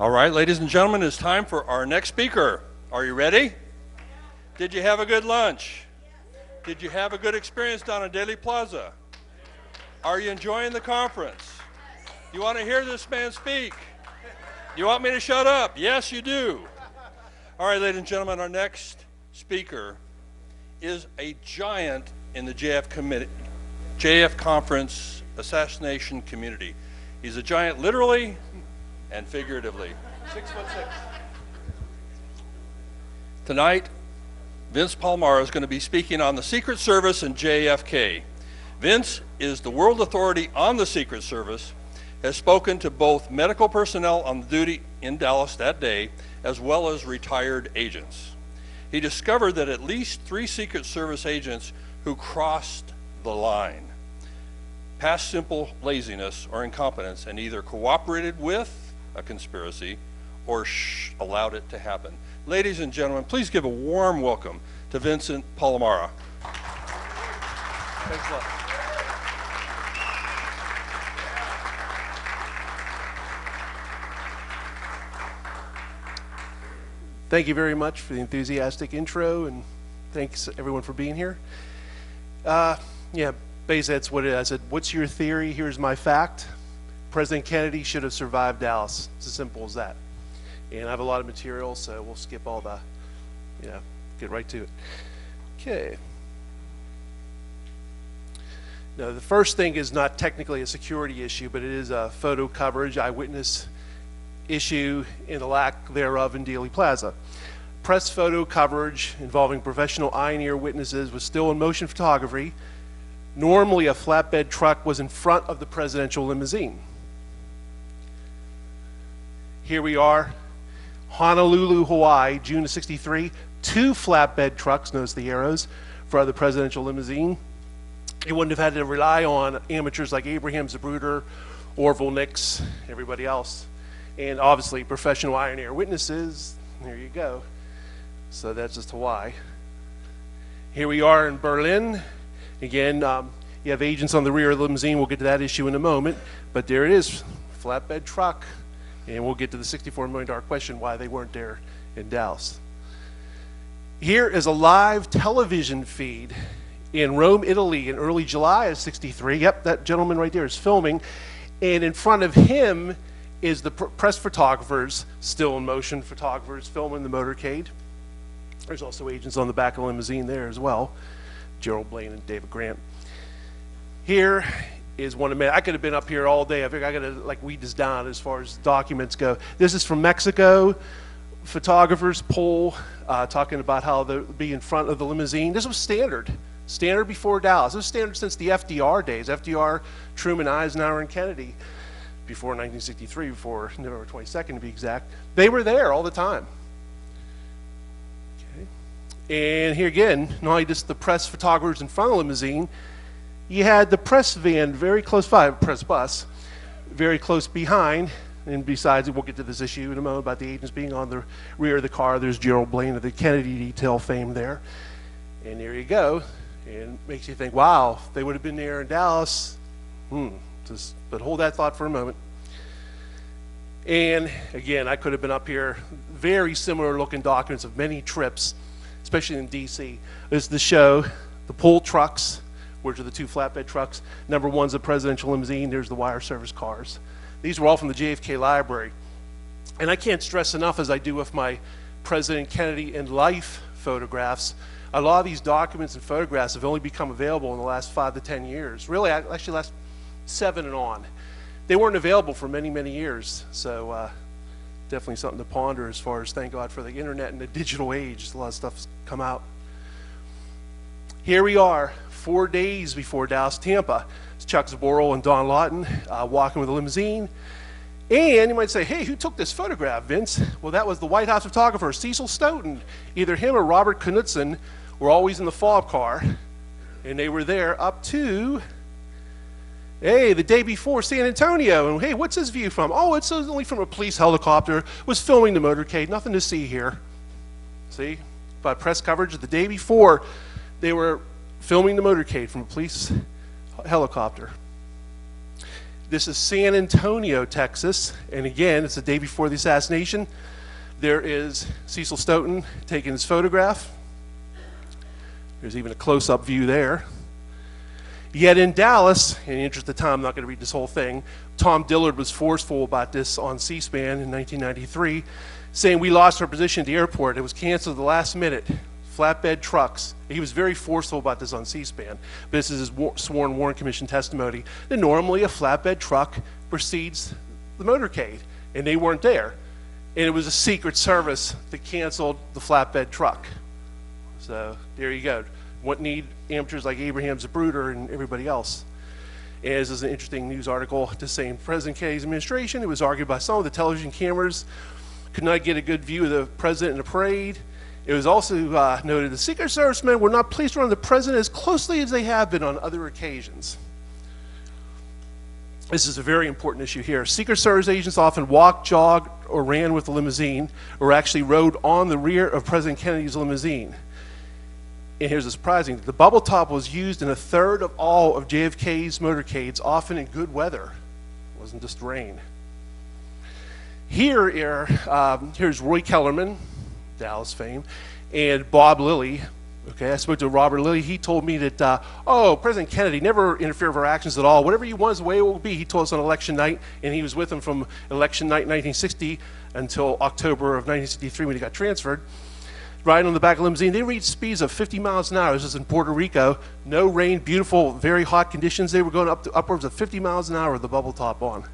All right, ladies and gentlemen, it's time for our next speaker. Are you ready? Did you have a good lunch? Did you have a good experience down at Daily Plaza? Are you enjoying the conference? You want to hear this man speak? You want me to shut up? Yes, you do. All right, ladies and gentlemen, our next speaker is a giant in the JF Conference assassination community. He's a giant literally and figuratively. 6'6". Tonight, Vince Palamara is going to be speaking on the Secret Service and JFK. Vince is the world authority on the Secret Service, has spoken to both medical personnel on duty in Dallas that day, as well as retired agents. He discovered that at least 3 Secret Service agents who crossed the line, past simple laziness or incompetence, and either cooperated with a conspiracy or allowed it to happen. Ladies and gentlemen, please give a warm welcome to Vincent Palamara. Thanks a lot. Thank you very much for the enthusiastic intro, and thanks everyone for being here. Basically that's what it is. I said, what's your theory? Here's my fact. President Kennedy should have survived Dallas. It's as simple as that. And I have a lot of material, so we'll skip all the, get right to it. Okay. Now, the first thing is not technically a security issue, but it is a photo coverage, eyewitness issue, and the lack thereof in Dealey Plaza. Press photo coverage involving professional eye and ear witnesses was still in motion photography. Normally, a flatbed truck was in front of the presidential limousine. Here we are, Honolulu, Hawaii, June of '63. 2 flatbed trucks, notice the arrows, for the presidential limousine. You wouldn't have had to rely on amateurs like Abraham Zapruder, Orville Nix, everybody else. And obviously, professional eye and ear witnesses, there you go. So that's just Hawaii. Here we are in Berlin. Again, you have agents on the rear of the limousine. We'll get to that issue in a moment. But there it is, flatbed truck. And we'll get to the $64 million question why they weren't there in Dallas. Here is a live television feed in Rome, Italy in early July of '63. Yep, that gentleman right there is filming. And in front of him is the press photographers, still in motion photographers, filming the motorcade. There's also agents on the back of the limousine there as well, Gerald Blaine and David Grant. Here is one of my, I could have been up here all day. I figured I gotta weed this down as far as documents go. This is from Mexico, photographers poll, talking about how they'll be in front of the limousine. This was standard before Dallas. This was standard since the FDR days, FDR, Truman, Eisenhower, and Kennedy, before 1963, before November 22nd to be exact. They were there all the time. Okay. And here again, not only just the press photographers in front of the limousine, you had the press van very close by, press bus, very close behind. And besides, we'll get to this issue in a moment about the agents being on the rear of the car. There's Gerald Blaine of the Kennedy detail fame there. And there you go. And it makes you think, wow, if they would have been there in Dallas. But hold that thought for a moment. And again, I could have been up here. Very similar looking documents of many trips, especially in DC. This is the show, the pull trucks, which are the 2 flatbed trucks. Number 1's the presidential limousine. There's the wire service cars. These were all from the JFK library. And I can't stress enough, as I do with my President Kennedy in life photographs, a lot of these documents and photographs have only become available in the last 5 to 10 years. Really, actually last 7 and on. They weren't available for many, many years. So definitely something to ponder as far as, thank God for the internet and the digital age. A lot of stuff's come out. Here we are, 4 days before Dallas, Tampa. It's Chuck Zboril and Don Lawton walking with a limousine. And you might say, hey, who took this photograph, Vince? Well, that was the White House photographer, Cecil Stoughton. Either him or Robert Knudsen were always in the fob car. And they were there up to, hey, the day before San Antonio. And hey, what's his view from? Oh, it's only from a police helicopter. Was filming the motorcade. Nothing to see here. See? But press coverage the day before, they were filming the motorcade from a police helicopter. This is San Antonio, Texas, and again, it's the day before the assassination. There is Cecil Stoughton taking his photograph. There's even a close-up view there. Yet in Dallas, in the interest of time, I'm not going to read this whole thing, Tom Dillard was forceful about this on C-SPAN in 1993, saying we lost our position at the airport. It was canceled at the last minute. Flatbed trucks. He was very forceful about this on C-SPAN. But this is his sworn Warren Commission testimony that normally a flatbed truck precedes the motorcade, and they weren't there. And it was a Secret Service that canceled the flatbed truck. So there you go. What need amateurs like Abraham Zapruder and everybody else. And this is an interesting news article just saying President Kennedy's administration, it was argued by some of the television cameras, could not get a good view of the president in the parade. It was also noted the Secret Service men were not placed around the president as closely as they have been on other occasions. This is a very important issue here. Secret Service agents often walked, jogged, or ran with the limousine, or actually rode on the rear of President Kennedy's limousine. And here's the surprising, the bubble top was used in a third of all of JFK's motorcades, often in good weather. It wasn't just rain. Here's Roy Kellerman, Dallas fame, and Bob Lilly. Okay, I spoke to Robert Lilly. He told me that, President Kennedy never interfered with our actions at all. Whatever he wants, the way it will be. He told us on election night, and he was with him from election night 1960 until October of 1963 when he got transferred. Riding on the back of the limousine, they reached speeds of 50 miles an hour. This is in Puerto Rico. No rain, beautiful, very hot conditions. They were going up to upwards of 50 miles an hour with the bubble top on.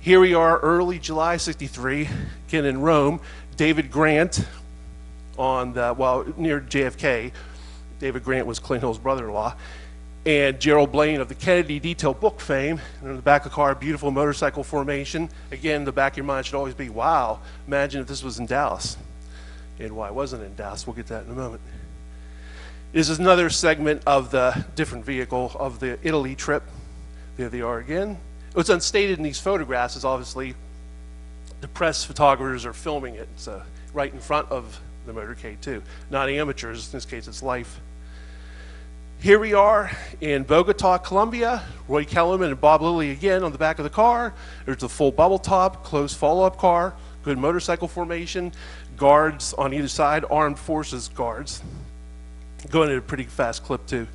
Here we are, early July '63, again in Rome. David Grant near JFK. David Grant was Clint Hill's brother-in-law. And Gerald Blaine of the Kennedy Detail book fame. And in the back of the car, beautiful motorcycle formation. Again, the back of your mind should always be, wow, imagine if this was in Dallas. And why it wasn't in Dallas, we'll get that in a moment. This is another segment of the different vehicle of the Italy trip. There they are again. What's unstated in these photographs is obviously the press photographers are filming it. It's right in front of the motorcade too. Not amateurs, in this case it's life. Here we are in Bogota, Colombia. Roy Kellerman and Bob Lilly again on the back of the car. There's the full bubble top, closed follow-up car, good motorcycle formation, guards on either side, armed forces guards. Going at a pretty fast clip too.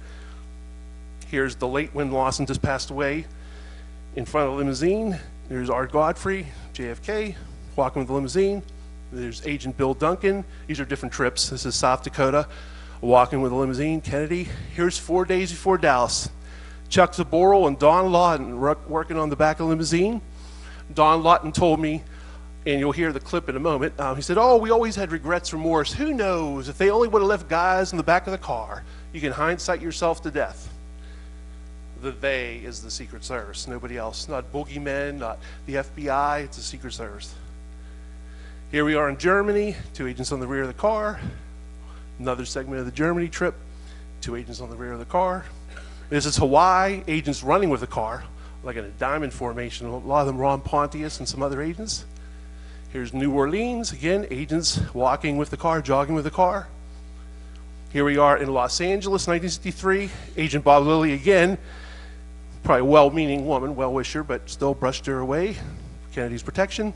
Here's the late when Lawson just passed away in front of the limousine. There's Art Godfrey, JFK, walking with the limousine. There's Agent Bill Duncan. These are different trips. This is South Dakota, walking with the limousine. Kennedy. Here's 4 days before Dallas. Chuck Zaboral and Don Lawton working on the back of the limousine. Don Lawton told me, and you'll hear the clip in a moment, he said, we always had regrets, remorse. Who knows, if they only would have left guys in the back of the car. You can hindsight yourself to death. The they is the Secret Service, nobody else. Not boogeymen, not the FBI, it's the Secret Service. Here we are in Germany, 2 agents on the rear of the car. Another segment of the Germany trip, 2 agents on the rear of the car. This is Hawaii, agents running with the car, like in a diamond formation. A lot of them Ron Pontius and some other agents. Here's New Orleans, again, agents walking with the car, jogging with the car. Here we are in Los Angeles, 1963. Agent Bob Lilly again, probably a well-meaning woman, well-wisher, but still brushed her away for Kennedy's protection.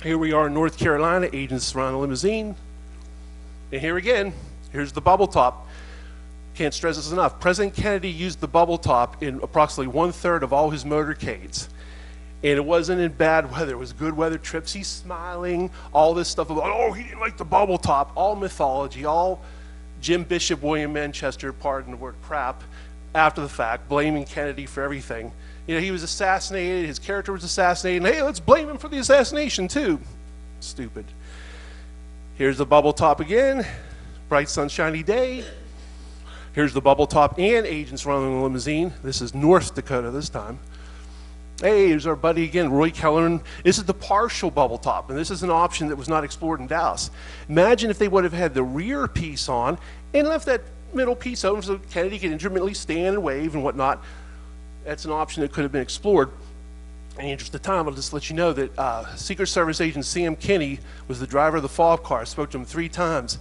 Here we are in North Carolina, agents around a limousine. And here again, here's the bubble top. Can't stress this enough. President Kennedy used the bubble top in approximately 1/3 of all his motorcades. And it wasn't in bad weather, it was good weather trips. He's smiling, all this stuff about, he didn't like the bubble top, all mythology, all Jim Bishop, William Manchester, pardon the word crap, after the fact, blaming Kennedy for everything. He was assassinated, his character was assassinated, and hey, let's blame him for the assassination too. Stupid. Here's the bubble top again, bright sunshiny day. Here's the bubble top and agents running the limousine. This is North Dakota this time. Hey, here's our buddy again, Roy Kellerman. This is the partial bubble top, and this is an option that was not explored in Dallas. Imagine if they would have had the rear piece on and left that middle piece open so Kennedy could intermittently stand and wave and whatnot. That's an option that could have been explored. In the interest of time, I'll just let you know that Secret Service agent Sam Kinney was the driver of the follow-up car. I spoke to him 3 times.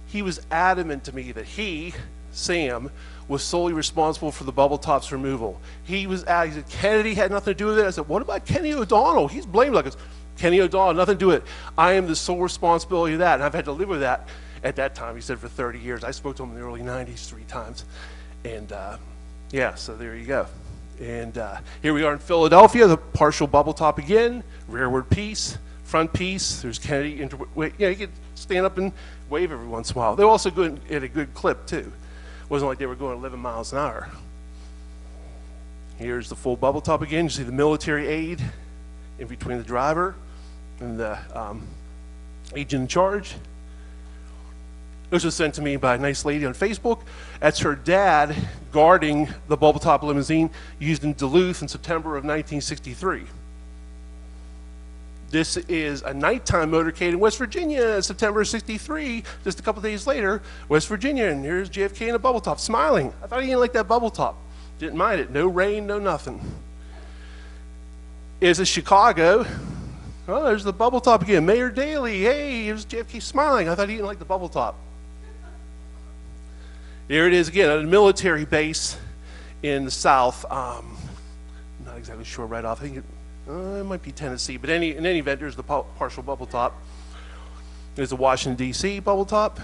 He was adamant to me that he, Sam, was solely responsible for the bubble top's removal. He said Kennedy had nothing to do with it. I said, what about Kenny O'Donnell? He's blamed like it's Kenny O'Donnell, nothing to do with it. I am the sole responsibility of that, and I've had to live with that at that time. He said for 30 years. I spoke to him in the early 90s 3 times. And yeah, so there you go. And here we are in Philadelphia, the partial bubble top again, rearward piece, front piece. There's Kennedy. Yeah, you could stand up and wave every once in a while. They're also good at a good clip too. It wasn't like they were going 11 miles an hour. Here's the full bubble top again. You see the military aid in between the driver and the agent in charge. This was sent to me by a nice lady on Facebook. That's her dad guarding the bubble top limousine used in Duluth in September of 1963. This is a nighttime motorcade in West Virginia, September of 63, just a couple days later, West Virginia, and here's JFK in a bubble top, smiling. I thought he didn't like that bubble top. Didn't mind it, no rain, no nothing. Is it Chicago? Oh, there's the bubble top again. Mayor Daley, hey, here's JFK smiling. I thought he didn't like the bubble top. Here it is again at a military base in the South. I'm not exactly sure right off. I think it might be Tennessee, but in any event, there's the partial bubble top. There's the Washington, D.C. bubble top.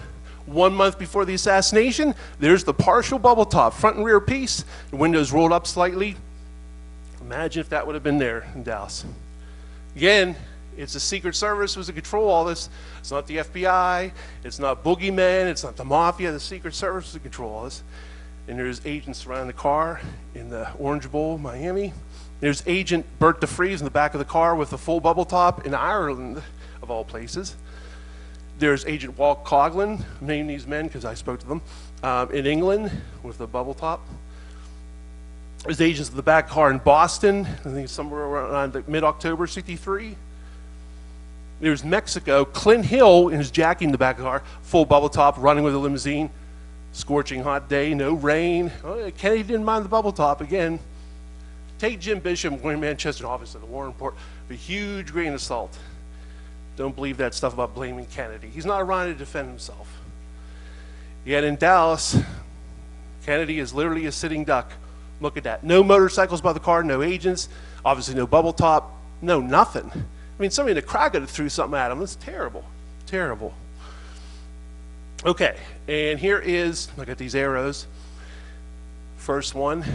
1 month before the assassination, there's the partial bubble top, front and rear piece, the windows rolled up slightly. Imagine if that would have been there in Dallas. Again, it's the Secret Service was to control all this. It's not the FBI, it's not boogeymen, it's not the mafia. The Secret Service was to control all this. And there's agents surrounding the car in the Orange Bowl, Miami. There's Agent Bert DeFries in the back of the car with the full bubble top in Ireland, of all places. There's Agent Walt Coughlin, named these men because I spoke to them, in England with the bubble top. There's agents in the back car in Boston, I think somewhere around mid-October, 63. There's Mexico, Clint Hill in his Jackie in the back of the car, full bubble top, running with a limousine, scorching hot day, no rain. Oh, Kennedy didn't mind the bubble top again. Take Jim Bishop going to Manchester office at the War Report with a huge grain of salt. Don't believe that stuff about blaming Kennedy. He's not around to defend himself. Yet in Dallas, Kennedy is literally a sitting duck. Look at that. No motorcycles by the car, no agents, obviously no bubble top, no nothing. I mean, somebody in the crowd could have threw something at him. That's terrible, terrible. Okay, and here is, look at these arrows. First one,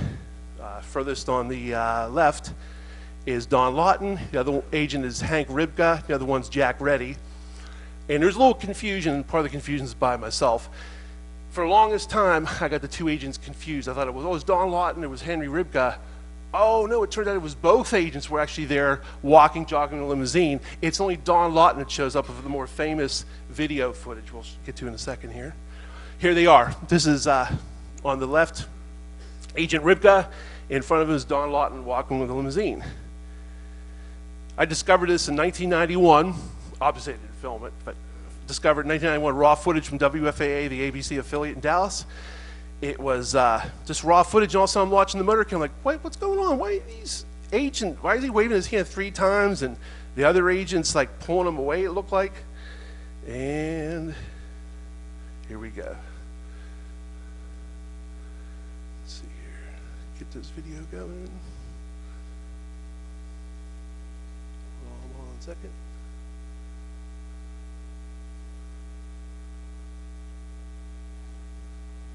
furthest on the left, is Don Lawton. The other agent is Hank Ribka. The other one's Jack Reddy. And there's a little confusion. Part of the confusion is by myself. For the longest time, I got the two agents confused. I thought it was Don Lawton, it was Henry Ribka. Oh no, it turned out it was both agents were actually there walking, jogging in a limousine. It's only Don Lawton that shows up with the more famous video footage we'll get to in a second here. Here they are. This is on the left, Agent Ribka. In front of him is Don Lawton walking with a limousine. I discovered this in 1991. Obviously I didn't film it, but discovered in 1991 raw footage from WFAA, the ABC affiliate in Dallas. It was just raw footage, and also I'm watching the motorcade. I'm like, what's going on? Why is he waving his hand 3 times, and the other agent's like pulling him away, it looked like. And here we go. Let's see here. Get this video going. Hold on 1 second.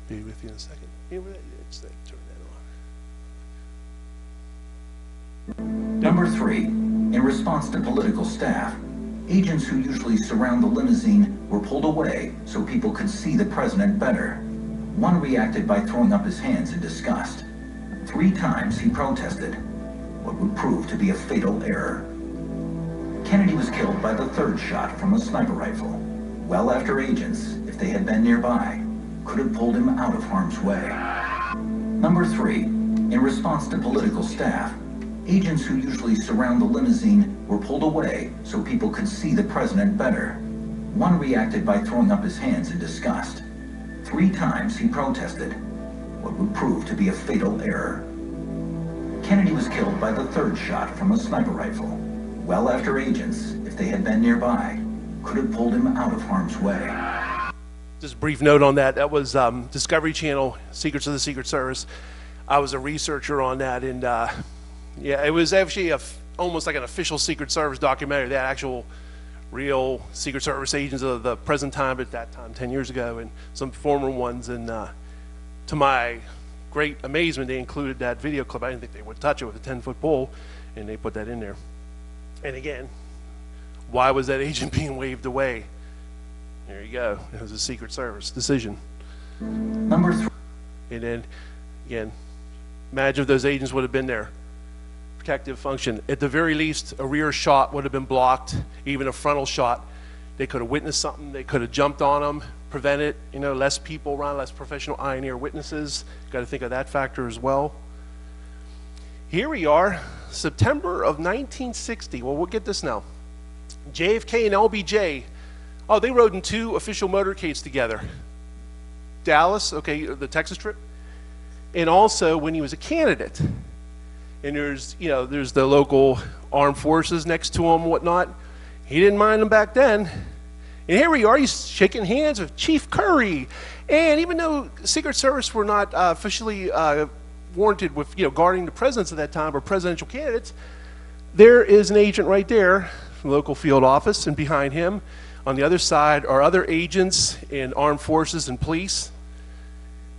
Be with you in a second. Turn that on. Number 3, in response to political staff, agents who usually surround the limousine were pulled away so people could see the president better. One reacted by throwing up his hands in disgust. 3 times he protested, what would prove to be a fatal error. Kennedy was killed by the 3rd shot from a sniper rifle, well after agents, if they had been nearby, could have pulled him out of harm's way. Number 3, in response to political staff, agents who usually surround the limousine were pulled away so people could see the president better. One reacted by throwing up his hands in disgust. 3 times he protested, what would prove to be a fatal error. Kennedy was killed by the 3rd shot from a sniper rifle, well after agents, if they had been nearby, could have pulled him out of harm's way. Just a brief note on that. That was Discovery Channel, Secrets of the Secret Service. I was a researcher on that, and yeah, it was actually almost like an official Secret Service documentary. That actual real Secret Service agents of the present time, at that time, 10 years ago, and some former ones. And to my great amazement, they included that video clip. I didn't think they would touch it with a 10-foot pole, and they put that in there. And again, why was that agent being waved away? There you go. It was a Secret Service decision. Number 3. And then, again, imagine if those agents would have been there. Protective function. At the very least, a rear shot would have been blocked, even a frontal shot. They could have witnessed something. They could have jumped on them, prevent it. You know, less people around, less professional eye and ear witnesses. Got to think of that factor as well. Here we are, September of 1960. Well, we'll get this now. JFK and LBJ. Oh, they rode in 2 official motorcades together. Dallas, okay, the Texas trip, and also when he was a candidate. And there's the local armed forces next to him and whatnot. He didn't mind them back then. And here we are, he's shaking hands with Chief Curry. And even though Secret Service were not officially warranted with guarding the presidents at that time or presidential candidates, there is an agent right there from the local field office, and behind him on the other side are other agents in armed forces and police.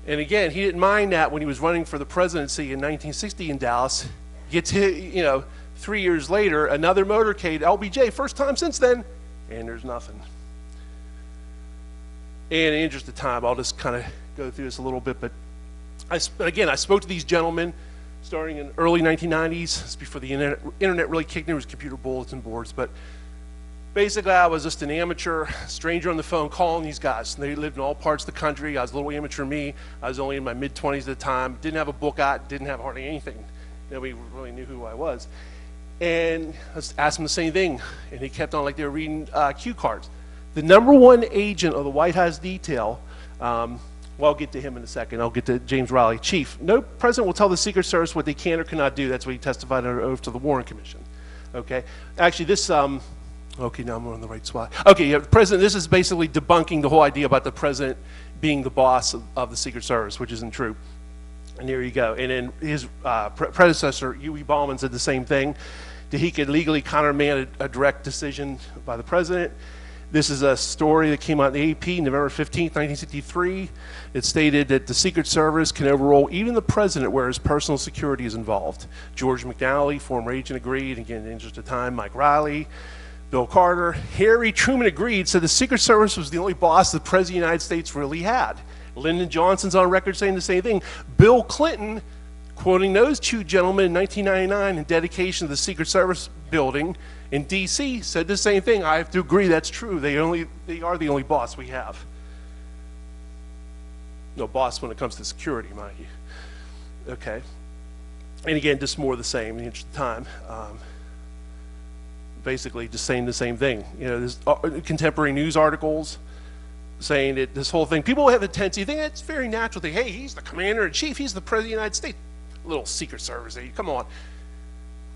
And again, he didn't mind that when he was running for the presidency in 1960 in Dallas. Gets hit, 3 years later, another motorcade, LBJ, first time since then, and there's nothing. And in the interest of time, I'll just kind of go through this a little bit. But I spoke to these gentlemen starting in early 1990s. It's before the internet really kicked in. There was computer bulletin boards, but basically, I was just an amateur stranger on the phone calling these guys. They lived in all parts of the country. I was a little amateur me. I was only in my mid-20s at the time. Didn't have a book out. Didn't have hardly anything. Nobody really knew who I was. And I asked them the same thing, and they kept on like they were reading cue cards. The #1 agent of the White House detail, well, I'll get to him in a second. I'll get to James Riley. Chief, no president will tell the Secret Service what they can or cannot do. That's what he testified under oath to the Warren Commission. Okay? Actually, this... Okay, now I'm on the right spot. Okay, yeah, the president, this is basically debunking the whole idea about the president being the boss of the Secret Service, which isn't true. And there you go. And then his predecessor, Huey Ballman, said the same thing, that he could legally countermand a direct decision by the president. This is a story that came out in the AP, November 15th, 1963. It stated that the Secret Service can overrule even the president where his personal security is involved. George McNally, former agent, agreed. Again, in the interest of time, Mike Riley, Bill Carter, Harry Truman agreed, said the Secret Service was the only boss the President of the United States really had. Lyndon Johnson's on record saying the same thing. Bill Clinton, quoting those 2 gentlemen in 1999 in dedication to the Secret Service building in D.C., said the same thing. I have to agree, that's true. They are the only boss we have. No boss when it comes to security, mind you. Okay. And again, just more of the same in the interest of time. Basically just saying the same thing. There's contemporary news articles saying that this whole thing, people have a tendency to think it's very natural thing. Hey, he's the commander-in-chief, he's the president of the United States. A little Secret Service, come on.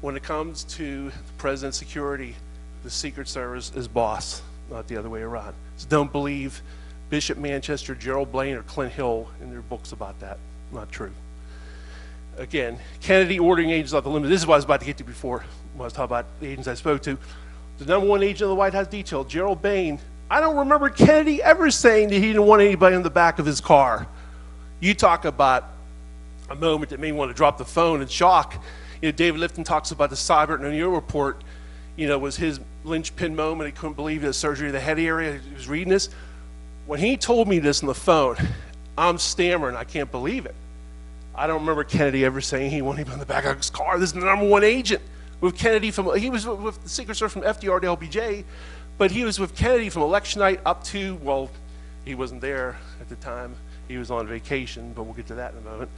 When it comes to the president's security, the Secret Service is boss, not the other way around. So don't believe Bishop Manchester, Gerald Blaine, or Clint Hill in their books about that. Not true. Again, Kennedy ordering agents off the limit. This is what I was about to get to before when I was talking about the agents I spoke to. The #1 agent of the White House detail, Gerald Blaine. I don't remember Kennedy ever saying that he didn't want anybody in the back of his car. You talk about a moment that made me want to drop the phone in shock. David Lifton talks about the Seibert and O'Neill report, was his linchpin moment. He couldn't believe the surgery of the head area. He was reading this. When he told me this on the phone, I'm stammering. I can't believe it. I don't remember Kennedy ever saying he wanted him in the back of his car. This is the #1 agent with Kennedy he was with the Secret Service from FDR to LBJ, but he was with Kennedy from election night up to, well, he wasn't there at the time. He was on vacation, but we'll get to that in a moment.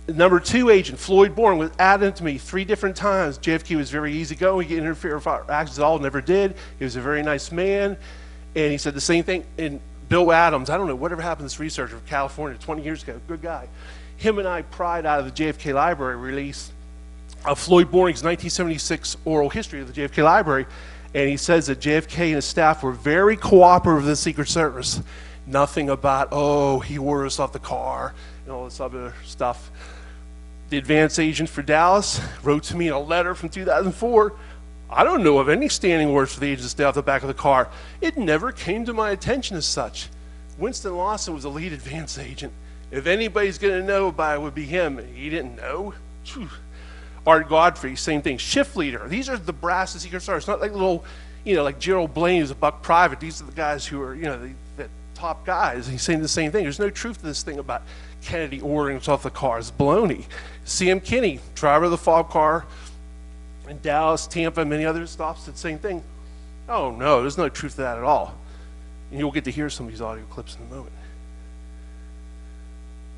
#2 agent, Floyd Bourne, was adamant to me 3 different times. JFK was very easygoing. He didn't interfere with our actions at all, never did. He was a very nice man. And he said the same thing. And Bill Adams, I don't know, whatever happened to this researcher from California 20 years ago, good guy. Him and I pried out of the JFK Library release of Floyd Bourning's 1976 oral history of the JFK Library, and he says that JFK and his staff were very cooperative with the Secret Service. Nothing about, oh, he ordered us off the car and all this other stuff. The advance agent for Dallas wrote to me in a letter from 2004, I don't know of any standing orders for the agent to stay off the back of the car. It never came to my attention as such. Winston Lawson was the lead advance agent. If anybody's going to know about it, would be him. He didn't know. Phew. Art Godfrey, same thing. Shift leader. These are the brass of Secret Service. Not like little, like Gerald Blaine who's a buck private. These are the guys who are, the top guys. He's saying the same thing. There's no truth to this thing about Kennedy ordering us off the car. It's baloney. C.M. Kinney, driver of the fob car in Dallas, Tampa, and many other stops, said the same thing. Oh no, there's no truth to that at all. And you'll get to hear some of these audio clips in a moment.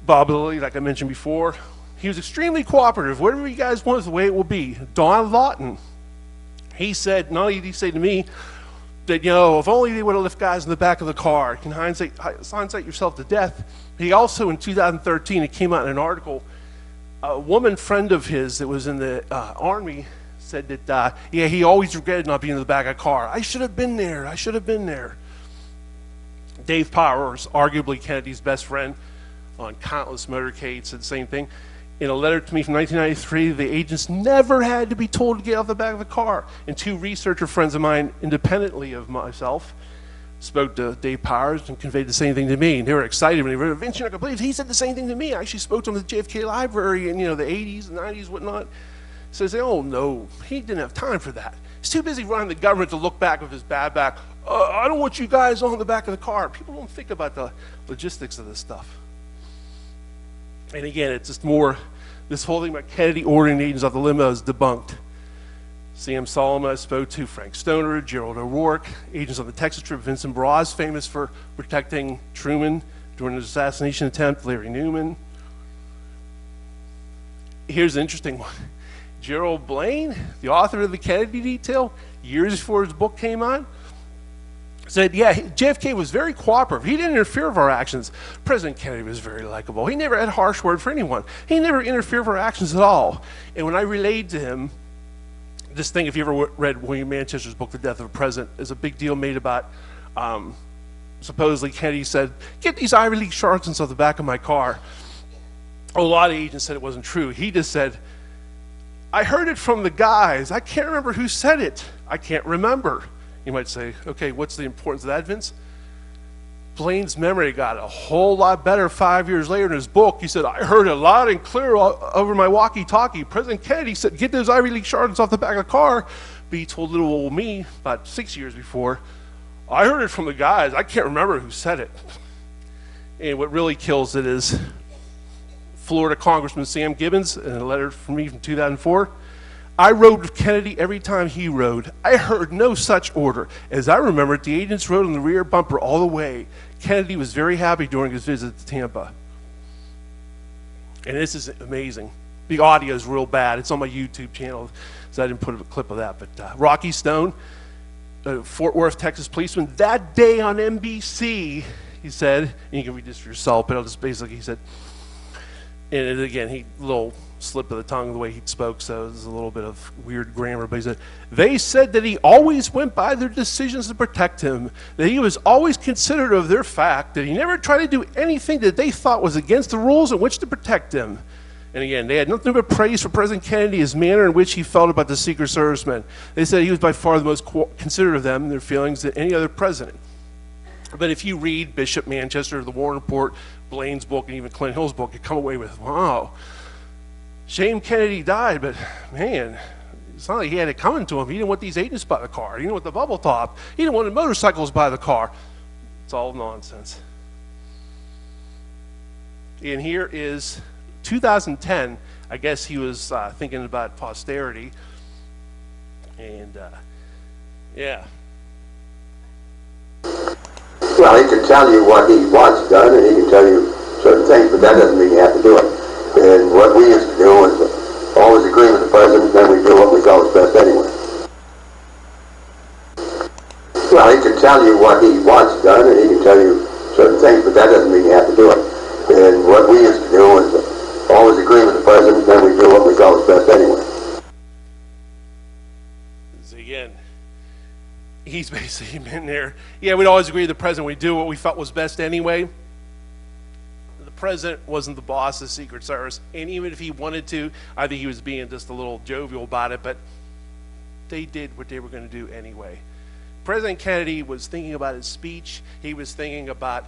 Bob Lilly, like I mentioned before, he was extremely cooperative. Whatever you guys want is the way it will be. Don Lawton, he said, not only did he say to me that, if only they would have left guys in the back of the car, you can hindsight yourself to death. He also, in 2013, it came out in an article, a woman friend of his that was in the Army said that, he always regretted not being in the back of a car. I should have been there. I should have been there. Dave Powers, arguably Kennedy's best friend on countless motorcades, said the same thing. In a letter to me from 1993, the agents never had to be told to get off the back of the car. And two researcher friends of mine, independently of myself, spoke to Dave Powers and conveyed the same thing to me. And they were excited when they read it. Vince, you're not going to believe he said the same thing to me. I actually spoke to him at the JFK library in the 80s and 90s, whatnot. Says, oh no, he didn't have time for that. He's too busy running the government to look back with his bad back. I don't want you guys on the back of the car. People don't think about the logistics of this stuff. And again, it's just more, this whole thing about Kennedy ordering agents off the limo is debunked. Sam Solomon I spoke to, Frank Stoner, Gerald O'Rourke, agents on the Texas trip, Vincent Bras, famous for protecting Truman during his assassination attempt, Larry Newman. Here's an interesting one. Gerald Blaine, the author of the Kennedy Detail, years before his book came out, said, JFK was very cooperative. He didn't interfere with our actions. President Kennedy was very likable. He never had a harsh word for anyone. He never interfered with our actions at all. And when I relayed to him this thing, if you ever read William Manchester's book, The Death of a President, is a big deal made about, supposedly Kennedy said, get these Ivy League charlatans off the back of my car. A lot of agents said it wasn't true. He just said, I heard it from the guys. I can't remember who said it. I can't remember. You might say, okay, what's the importance of that, Vince? Blaine's memory got a whole lot better 5 years later in his book. He said, I heard it loud and clear over my walkie-talkie. President Kennedy said, get those Ivy League charlatans off the back of the car. But he told little old me about 6 years before, I heard it from the guys. I can't remember who said it. And what really kills it is Florida Congressman Sam Gibbons, in a letter from me from 2004, I rode with Kennedy every time he rode. I heard no such order. As I remember it, the agents rode on the rear bumper all the way. Kennedy was very happy during his visit to Tampa. And this is amazing. The audio is real bad. It's on my YouTube channel, so I didn't put a clip of that. But Rocky Stone, a Fort Worth, Texas policeman, that day on NBC, he said, and you can read this for yourself, but I'll just basically, he said, and again, he little slip of the tongue the way he spoke, so there's a little bit of weird grammar, but he said, they said that he always went by their decisions to protect him, that he was always considerate of their fact, that he never tried to do anything that they thought was against the rules in which to protect him. And again, they had nothing but praise for President Kennedy, his manner in which he felt about the Secret Service men. They said he was by far the most considerate of them and their feelings than any other president. But if you read Bishop Manchester, the Warren Report, Blaine's book, and even Clint Hill's book, you come away with, wow, shame Kennedy died, but man, it's not like he had it coming to him. He didn't want these agents by the car. He didn't want the bubble top. He didn't want the motorcycles by the car. It's all nonsense. And here is 2010. I guess he was thinking about posterity. And yeah. Well, he can tell you what he wants done, and he can tell you certain things, but that doesn't mean you have to do it. And what we used to do was always agree with the president, then we do what we felt was best anyway. Well, he can tell you what he wants done, and he can tell you certain things, but that doesn't mean you have to do it. And what we used to do was always agree with the president, then we do what we felt was best anyway. Again, he's basically been there. Yeah, we'd always agree with the president. We'd do what we felt was best anyway. The president wasn't the boss of the Secret Service, and even if he wanted to, I think he was being just a little jovial about it, but they did what they were going to do anyway. President Kennedy was thinking about his speech. He was thinking about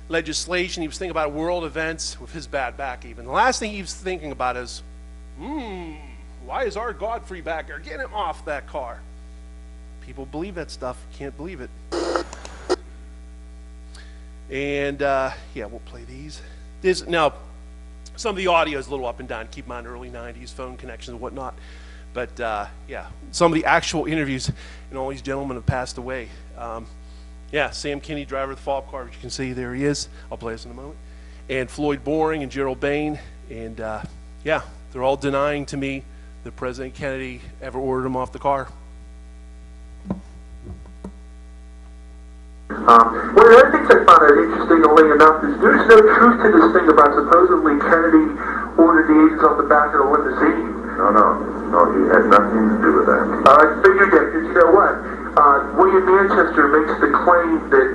legislation. He was thinking about world events with his bad back even. The last thing he was thinking about is, why is our Godfrey back there? Get him off that car. People believe that stuff. Can't believe it. And yeah, we'll play these. Now, some of the audio is a little up and down. Keep in mind, early 90s phone connections and whatnot. But yeah, some of the actual interviews, and all these gentlemen have passed away. Yeah, Sam Kinney, driver of the follow-up car, as you can see, there he is. I'll play this in a moment. And Floyd Boring and Gerald Bain. And yeah, they're all denying to me that President Kennedy ever ordered him off the car. One of the other things I found out interestingly enough is there's no truth to this thing about supposedly Kennedy ordered the agents off the back of the limousine. No, he had nothing to do with that. I figured that, because you know what? William Manchester makes the claim that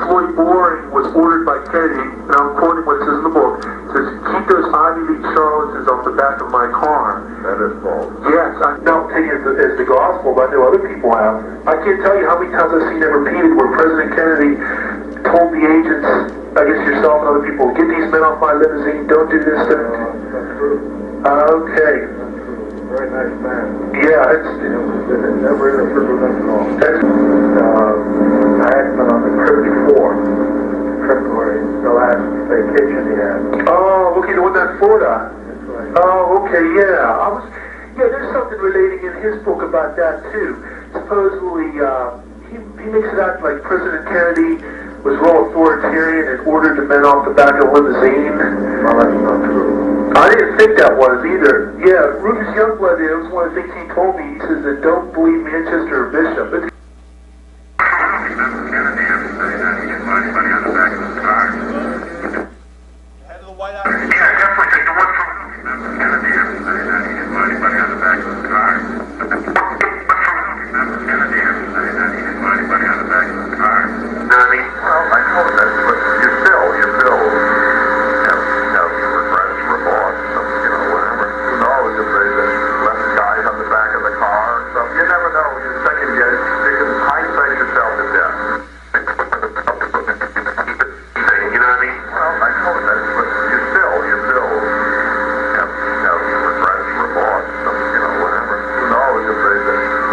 Floyd Boring was ordered by Kennedy, and I'm quoting what it says in the book, it says, keep those Ivy League charlatans off the back of my car. That is false. Yes, I don't take it as the gospel, but I know other people have. I can't tell you how many times I've seen it repeated where President Kennedy told the agents, I guess yourself and other people, get these men off my limousine, don't do this. That's true. Okay. Very nice man. Yeah, it's... Never interfered with them at all. That's... I asked him on the trip before. Trip where the last vacation he had. Oh, okay, the one that Florida. That's right. Oh, okay, yeah. Yeah, there's something relating in his book about that, too. Supposedly, he makes it out like President Kennedy was real authoritarian and ordered the men off the back of the limousine. No, that's not true. I didn't think that was either. Yeah, Rufus Youngblood, it was one of the things he told me. He says that don't believe Manchester or Bishop. It's Kennedy didn't say that. He didn't find anybody on the back of the car. Head of the White House. Yeah, definitely take the one from Kennedy didn't say that. He didn't find anybody on the back of the car. Kennedy didn't say that. He didn't find anybody on the back of the car. know what I mean? Well, I know that, but you still have regrets, remorse, whatever. Who knows if they left guys on the back of the car or something. You never know. You second guess. You can hindsight yourself to death. You know what I mean? Well, I know that, but you still have regrets, remorse, whatever. Who knows if they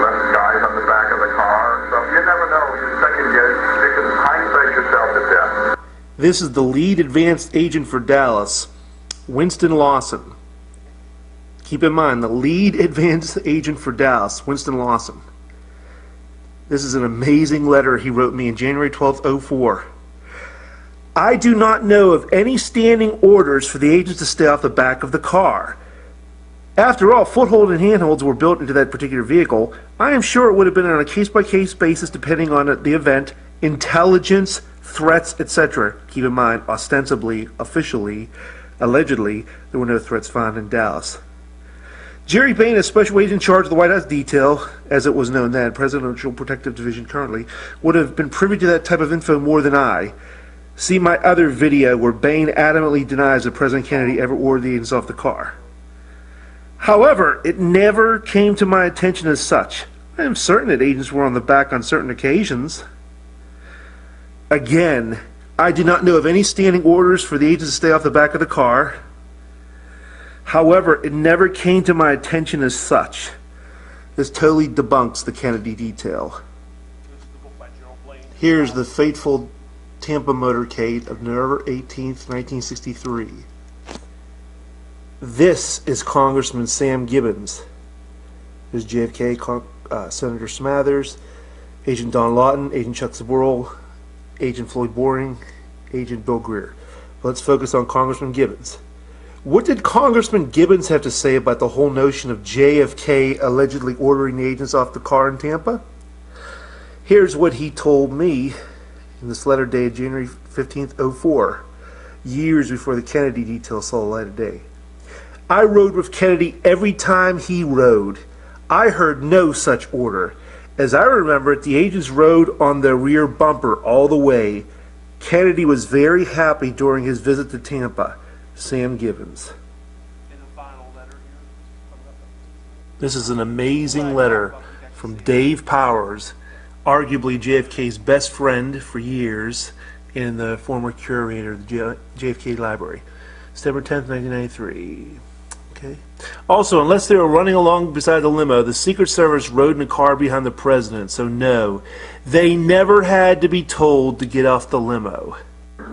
left guys on the back of the car or something. You never know. You second guess. You can hindsight yourself to death. This is the lead advanced agent for Dallas, Winston Lawson. Keep in mind, the lead advanced agent for Dallas, Winston Lawson. This is an amazing letter he wrote me in January 12th, 04. I do not know of any standing orders for the agents to stay off the back of the car. After all, foothold and handholds were built into that particular vehicle. I am sure it would have been on a case-by-case basis depending on the event, intelligence, threats, etc. Keep in mind, ostensibly, officially, allegedly, there were no threats found in Dallas. Jerry Bain, a special agent in charge of the White House detail, as it was known then, Presidential Protective Division currently, would have been privy to that type of info more than I. See my other video where Bain adamantly denies that President Kennedy ever ordered the agents off the car. However, it never came to my attention as such. I am certain that agents were on the back on certain occasions. Again, I do not know of any standing orders for the agents to stay off the back of the car. However, it never came to my attention as such. This totally debunks the Kennedy detail. Here's the fateful Tampa motorcade of November 18th, 1963. This is Congressman Sam Gibbons. There's JFK, Senator Smathers, Agent Don Lawton, Agent Chuck Zaboril, Agent Floyd Boring, Agent Bill Greer. Let's focus on Congressman Gibbons. What did Congressman Gibbons have to say about the whole notion of JFK allegedly ordering the agents off the car in Tampa? Here's what he told me in this letter dated January 15th, 04, years before the Kennedy detail saw the light of day. I rode with Kennedy every time he rode. I heard no such order. As I remember it, the agents rode on the rear bumper all the way. Kennedy was very happy during his visit to Tampa. Sam Gibbons. This is an amazing letter from Dave Powers, arguably JFK's best friend for years and the former curator of the JFK Library. September 10th, 1993. Okay. Also, unless they were running along beside the limo, the Secret Service rode in a car behind the president. So no, they never had to be told to get off the limo. And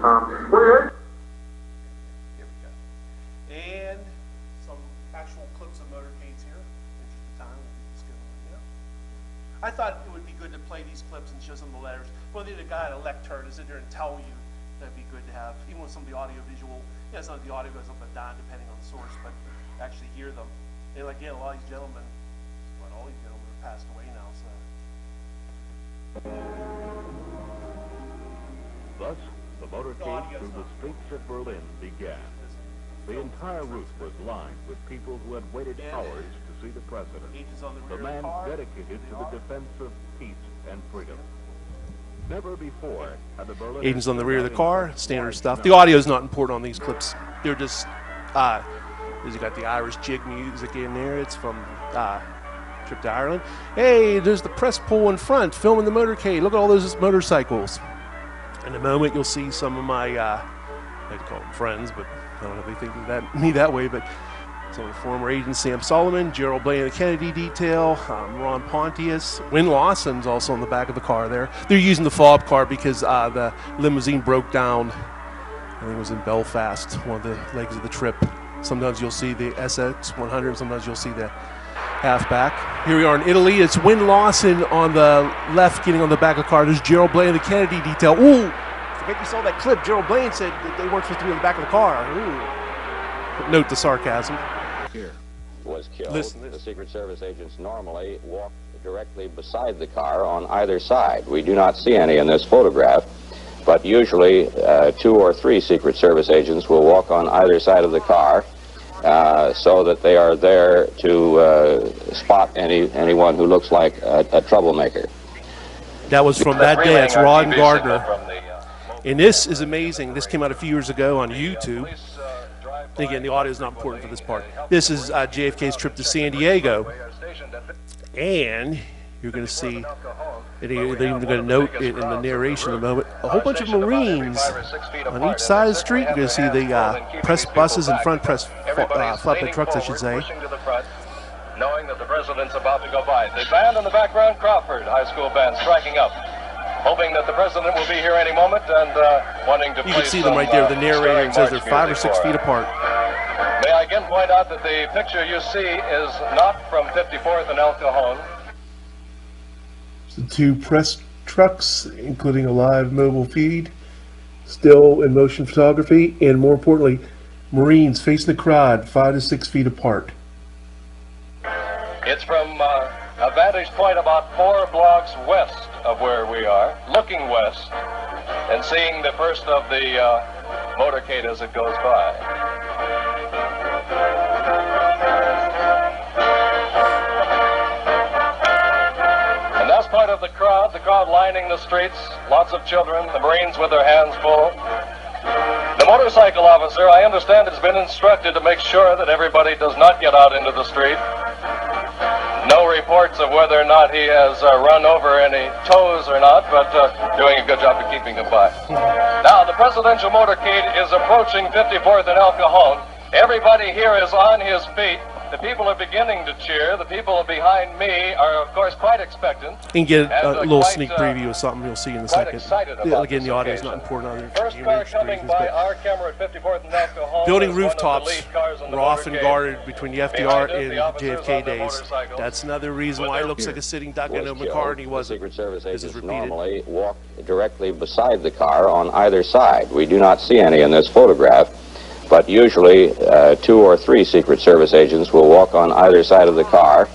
some actual clips of motorcades here. Interesting time. Let's go, yeah. I thought it would be good to play these clips and show some of the letters. Whether the guy at a lectern is in there and tell you, that'd be good to have. Even with some of the audio visual, yeah, some of the audio goes up and down depending on the source, but actually hear them. And again, a lot of these gentlemen, well, all these gentlemen have passed away now, so. Thus, the motorcade through the streets of Berlin began. The entire route was lined with people who had waited hours to see the president, the man dedicated to the defense of peace and freedom. Never before had the Berlin Agents on the rear of the car, standard stuff. The audio is not important on these clips. They're just, you got the Irish jig music in there. It's from Trip to Ireland. Hey, there's the press pool in front, filming the motorcade. Look at all those motorcycles. In a moment, you'll see some of my, I'd call them friends, but I don't know if they think of me that way, but some of the former agents, Sam Solomon, Gerald Blaine of the Kennedy detail, Ron Pontius, Win Lawson's also on the back of the car there. They're using the fob car because the limousine broke down. I think it was in Belfast, one of the legs of the trip. Sometimes you'll see the SX-100, sometimes you'll see the halfback. Here we are in Italy. It's Win Lawson on the left getting on the back of the car. There's Gerald Blaine of the Kennedy detail. Ooh, forget you saw that clip. Gerald Blaine said that they weren't supposed to be on the back of the car. Ooh. Note the sarcasm. Here. Was killed. Listen. The Secret Service agents normally walk directly beside the car on either side. We do not see any in this photograph, but usually 2 or 3 Secret Service agents will walk on either side of the car so that they are there to spot anyone who looks like a troublemaker. That was from that day. That's Ron Gardner. And this is amazing. This came out a few years ago on YouTube. Again, the audio is not important for this part. This is JFK's trip to San Diego. And you're going to see, and they're even going to note it in the narration in a moment, a whole bunch of Marines on each side of the street. You're going to see the press buses and front press flatbed trucks, I should say. Knowing that the president's about to go by. The band in the background, Crawford High School band, striking up. Hoping that the president will be here any moment and wanting to You can see them right there. The narrator says they're 5 or 6 feet apart. May I again point out that the picture you see is not from 54th and El Cajon. The 2 press trucks, including a live mobile feed, still in motion photography, and more importantly, Marines facing the crowd 5 to 6 feet apart. It's from a vantage point about 4 blocks west of where we are, looking west and seeing the first of the motorcade as it goes by. And that's part of the crowd lining the streets, lots of children, the Marines with their hands full. The motorcycle officer, I understand, has been instructed to make sure that everybody does not get out into the street. No reports of whether or not he has run over any toes or not, but doing a good job of keeping them by. Now, the presidential motorcade is approaching 54th and El Cajon. Everybody here is on his feet. The people are beginning to cheer. The people behind me are, of course, quite expectant. And get a little sneak preview of something you'll see in a second. Again, the audio is not important. First car coming by our camera at 54th and El Cajon. Building rooftops were often guarded between the FDR and JFK days. That's another reason why it looks like a sitting duck in a car, and he wasn't. Secret Service This is agents repeated. normally walk directly beside the car on either side. We do not see any in this photograph, but usually 2 or 3 Secret Service agents will walk on either side of the car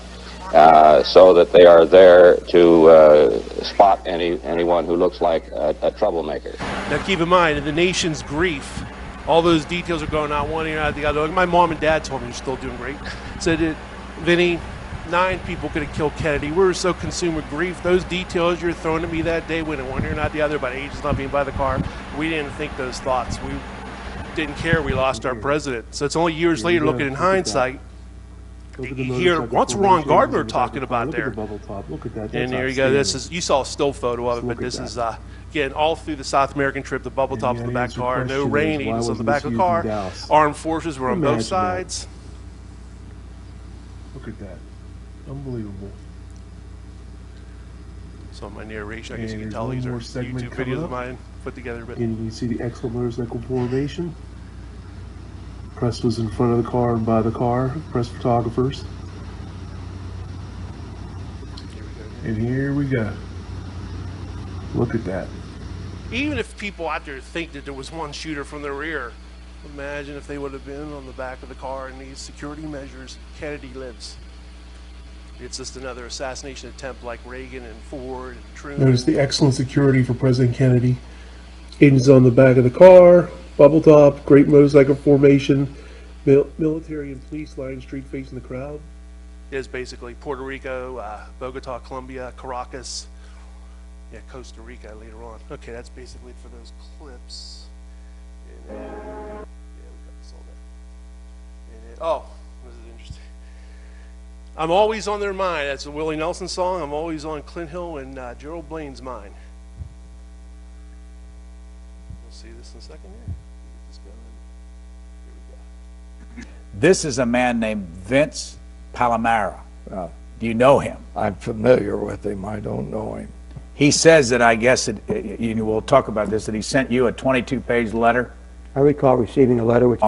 so that they are there to spot anyone who looks like a troublemaker. Now keep in mind, in the nation's grief, all those details are going out one ear out the other. Like my mom and dad told me, you're still doing great. Said, Vinny, 9 people could have killed Kennedy. We were so consumed with grief. Those details you're throwing at me that day, when one ear not the other, about agents not being by the car, we didn't think those thoughts. We didn't care we lost our president. So it's only years later, looking in hindsight, you hear, what's Ron Gardner talking about there? And there you go. This is, you saw a still photo of it, but this is, again, all through the South American trip, the bubble tops in the back car, no rain, agents on the back of the car. Armed forces were on both sides. Look at that. Unbelievable. So my narration, I guess you can tell these are YouTube videos of mine put together. But and you can see the excellent motorcycle formation. Press was in front of the car and by the car. Press photographers. And here we go. Look at that. Even if people out there think that there was one shooter from the rear, imagine if they would have been on the back of the car and these security measures. Kennedy lives. It's just another assassination attempt like Reagan and Ford and Truman. Notice the excellent security for President Kennedy. Agents on the back of the car, bubble top, great motorcycle formation, military and police lining street facing the crowd. It is basically Puerto Rico, Bogota, Colombia, Caracas, yeah, Costa Rica later on. Okay, that's basically it for those clips. And then, yeah, we got this all there. And then, oh, this is interesting. I'm always on their mind. That's a Willie Nelson song. I'm always on Clint Hill and Gerald Blaine's mind. We'll see this in a second here. Get this going. Here we go. This is a man named Vince Palamara. Do you know him? I'm familiar with him. I don't know him. He says that, I guess, we'll talk about this, that he sent you a 22-page letter. I recall receiving a letter which...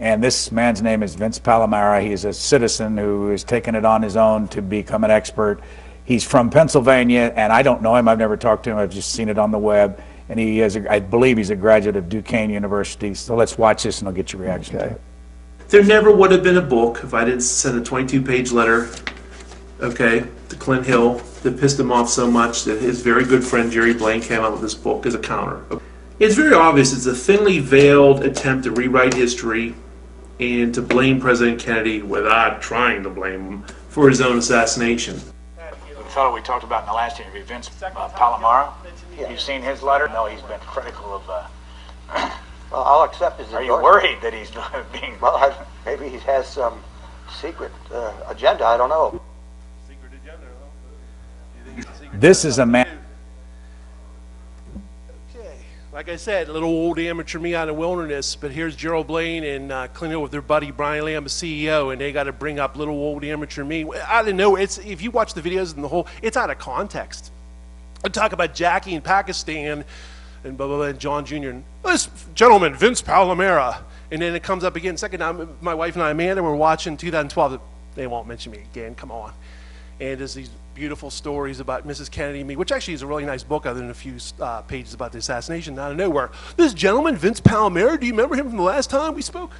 And this man's name is Vince Palamara. He is a citizen who has taken it on his own to become an expert. He's from Pennsylvania, and I don't know him. I've never talked to him. I've just seen it on the web. And he is, I believe he's a graduate of Duquesne University. So let's watch this, and I'll get your reaction to it. There never would have been a book if I didn't send a 22-page letter, okay, to Clint Hill that pissed him off so much that his very good friend Jerry Blaine came out with this book as a counter. It's very obvious it's a thinly veiled attempt to rewrite history and to blame President Kennedy without trying to blame him for his own assassination. The fellow we talked about in the last interview, Vince Palamara, you've seen his letter? No, he's been critical of... Well, I'll accept his Are you worried that he's being... Well, maybe he has some secret agenda. I don't know. Secret agenda, huh? This is a man... Like I said, a little old amateur me out in the wilderness, but here's Gerald Blaine and Clint Hill with their buddy Brian Lamb, the CEO, and they got to bring up little old amateur me. I didn't know. It's, if you watch the videos and the whole, it's out of context. I talk about Jackie in Pakistan and blah, blah, blah, and John Jr. and this gentleman, Vince Palamara. And then it comes up again. Second time, my wife and I, Amanda, were watching 2012. They won't mention me again. Come on. And there's these beautiful stories about Mrs. Kennedy and me, which actually is a really nice book other than a few pages about the assassination out of nowhere. This gentleman, Vince Palamara, do you remember him from the last time we spoke?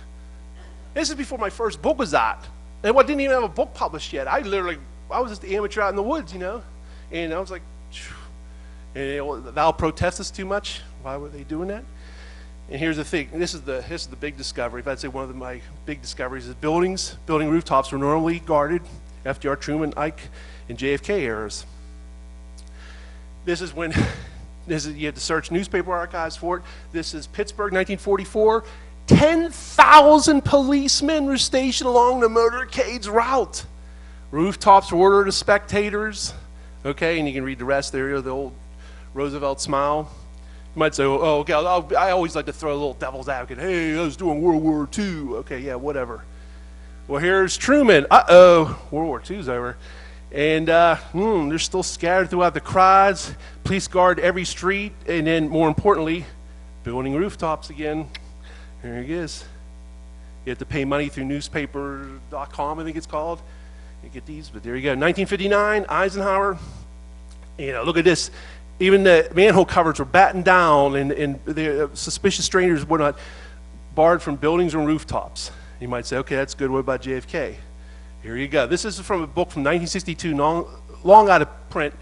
This is before my first book was out. And I didn't even have a book published yet. I was just the amateur out in the woods, you know? And I was like, phew. And thou protestest too much? Why were they doing that? And here's the thing. This is the big discovery. If I'd say one of my big discoveries is building rooftops were normally guarded. FDR, Truman, Ike, and JFK eras. This is when you had to search newspaper archives for it. This is Pittsburgh, 1944. 10,000 policemen were stationed along the motorcade's route. Rooftops were ordered to spectators. Okay, and you can read the rest there, the old Roosevelt smile. You might say, oh, okay, I always like to throw a little devil's advocate. Hey, I was doing World War II. Okay, yeah, whatever. Well, here's Truman. Uh-oh, World War II's over. And they're still scattered throughout the crowds. Police guard every street. And then, more importantly, building rooftops again. Here it is. You have to pay money through newspaper.com, I think it's called. You get these, but there you go. 1959, Eisenhower. You know, look at this. Even the manhole covers were battened down, and the suspicious strangers were not barred from buildings and rooftops. You might say, okay, that's good. What about JFK? Here you go. This is from a book from 1962, long out of print,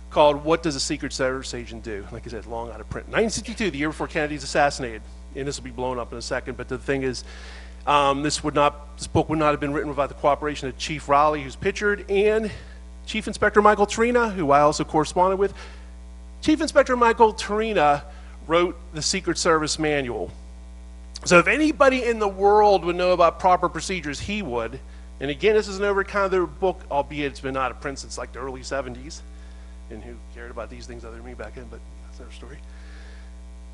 called What Does a Secret Service Agent Do? Like I said, long out of print. 1962, the year before Kennedy's assassinated. And this will be blown up in a second, but the thing is, This book would not have been written without the cooperation of Chief Raleigh, who's pictured, and Chief Inspector Michael Torina, who I also corresponded with. Chief Inspector Michael Torina wrote the Secret Service manual. So if anybody in the world would know about proper procedures, he would. And again, this is an over-the-counter book, albeit it's been out of print since like the early 70s. And who cared about these things other than me back then, but that's another story.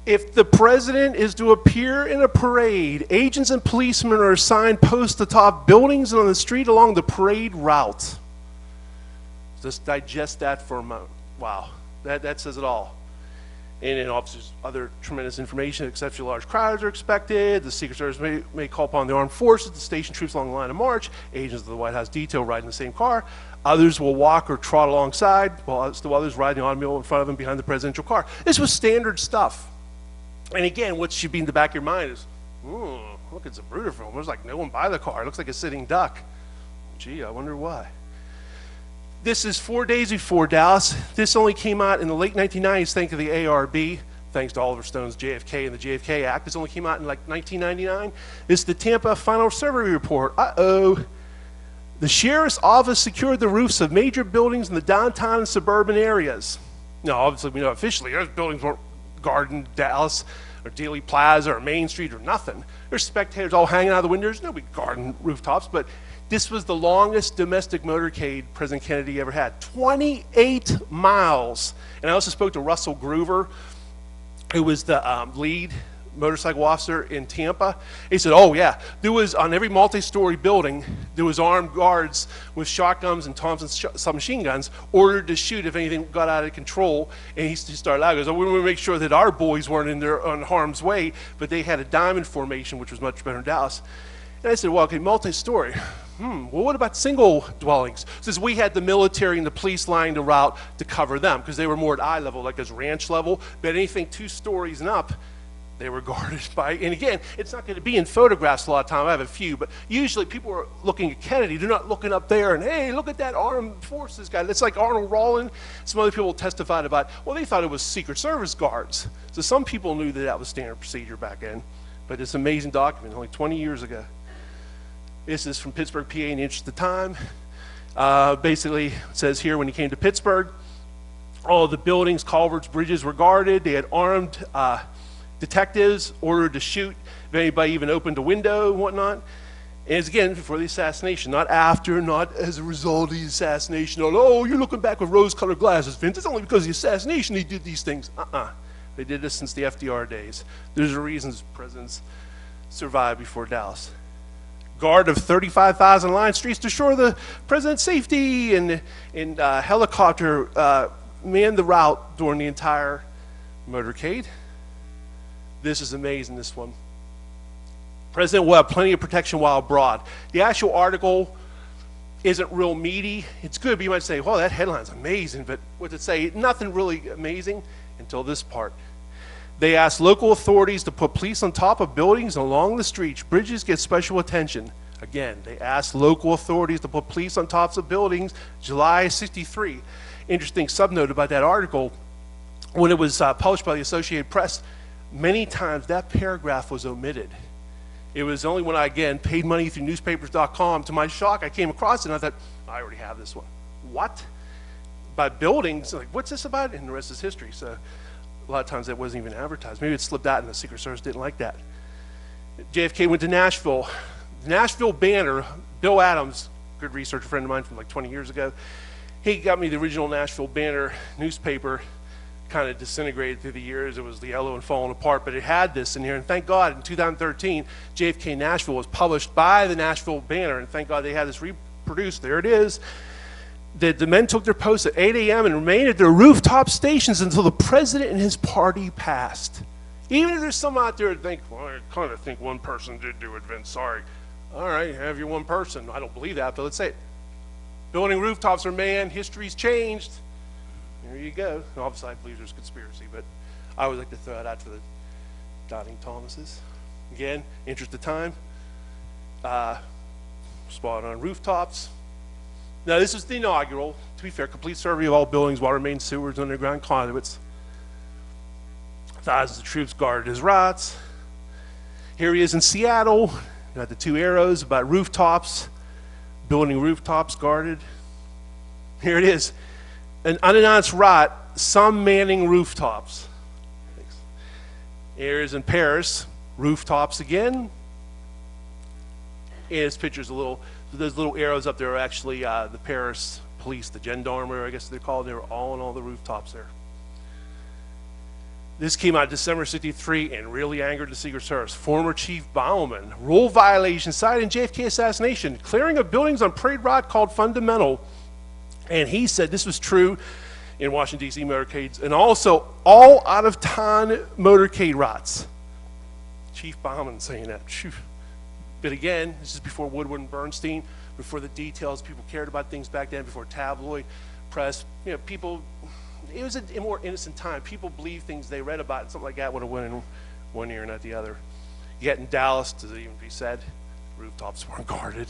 If the president is to appear in a parade, agents and policemen are assigned posts atop buildings and on the street along the parade route. Just digest that for a moment. Wow, that says it all. And then obviously there's other tremendous information. Exceptionally large crowds are expected. The Secret Service may call upon the armed forces to station troops along the line of march. Agents of the White House detail ride in the same car. Others will walk or trot alongside, while still others ride the automobile in front of them behind the presidential car. This was standard stuff. And again, what should be in the back of your mind is, look, it's a Bruder film. There's like no one by the car. It looks like a sitting duck. Gee, I wonder why. This is 4 days before Dallas. This only came out in the late 1990s thanks to the ARB, thanks to Oliver Stone's JFK and the JFK Act. This only came out in like 1999. This is the Tampa Final Survey Report. The sheriff's office secured the roofs of major buildings in the downtown and suburban areas. Now, obviously, we know officially those buildings weren't Garden, Dallas, or Dealey Plaza, or Main Street, or nothing. There's spectators all hanging out of the windows. No big garden rooftops, but this was the longest domestic motorcade President Kennedy ever had. 28 miles. And I also spoke to Russell Groover, who was the lead motorcycle officer in Tampa. He said, oh yeah, there was on every multi-story building, there was armed guards with shotguns and Thompson submachine guns ordered to shoot if anything got out of control. And he started out, he goes, oh, we want to make sure that our boys weren't in there on harm's way, but they had a diamond formation, which was much better in Dallas. And I said, well, okay, multi-story. Well, what about single dwellings? Since we had the military and the police lining the route to cover them, because they were more at eye level, like as ranch level, but anything 2 stories and up, they were guarded by, and again, it's not going to be in photographs a lot of time. I have a few, but usually people are looking at Kennedy. They're not looking up there and, hey, look at that armed forces guy. That's like Arnold Rawlin. Some other people testified about, well, they thought it was Secret Service guards. So some people knew that that was standard procedure back then, but it's an amazing document, only 20 years ago. This is from Pittsburgh, PA, in the interest of time. Basically, it says here, when he came to Pittsburgh, all the buildings, culverts, bridges were guarded. They had armed detectives ordered to shoot if anybody even opened a window and whatnot. And it's again before the assassination, not after, not as a result of the assassination. Oh, you're looking back with rose-colored glasses, Vince. It's only because of the assassination they did these things. They did this since the FDR days. There's a reason presidents survived before Dallas. Guard of 35,000 line streets to assure the president's safety, and helicopter manned the route during the entire motorcade. This is amazing, this one. President will have plenty of protection while abroad. The actual article isn't real meaty. It's good, but you might say, well, that headline's amazing, but what's it say? Nothing really amazing until this part. They asked local authorities to put police on top of buildings and along the streets. Bridges get special attention. Again, they asked local authorities to put police on tops of buildings, July '63. Interesting subnote about that article, when it was published by the Associated Press, many times that paragraph was omitted. It was only when I, again, paid money through newspapers.com, to my shock, I came across it and I thought, I already have this one. What? By buildings, like, what's this about? And the rest is history. So a lot of times that wasn't even advertised. Maybe it slipped out and the Secret Service didn't like that. JFK went to Nashville. The Nashville banner, Bill Adams, good researcher friend of mine from like 20 years ago, he got me the original Nashville banner newspaper, kind of disintegrated through the years. It was yellow and falling apart, but it had this in here. And thank God in 2013, JFK Nashville was published by the Nashville banner, and thank God they had this reproduced. There it is. The men took their posts at 8 a.m. and remained at their rooftop stations until the president and his party passed. Even if there's some out there that think, well, I kind of think one person did do it, Vince, sorry. All right, have your one person. I don't believe that, but let's say it. Building rooftops are manned, history's changed. There you go. Obviously, I believe there's conspiracy, but I would like to throw it out for the Doubting Thomases. Again, interest of time. Spot on rooftops. Now, this is the inaugural, to be fair, complete survey of all buildings, water main, sewers, underground conduits. Thousands of troops guarded his routes. Here he is in Seattle. You got the two arrows about rooftops, building rooftops guarded. Here it is, an unannounced route, some manning rooftops. Here is in Paris, rooftops again. And this picture's those little arrows up there are actually the Paris police, the gendarmerie, I guess they're called. They were all on all the rooftops there. This came out December '63 and really angered the Secret Service. Former Chief Baumann, rule violation cited in JFK assassination, clearing of buildings on Parade Route called fundamental. And he said this was true in Washington, D.C. motorcades, and also all out-of-town motorcade routes. Chief Baumann saying that. Phew. But again, this is before Woodward and Bernstein, before the details. People cared about things back then, before tabloid press. You know, people, it was a more innocent time. People believed things they read about, and something like that would have went in one ear and not the other. Yet in Dallas, does it even be said, rooftops weren't guarded.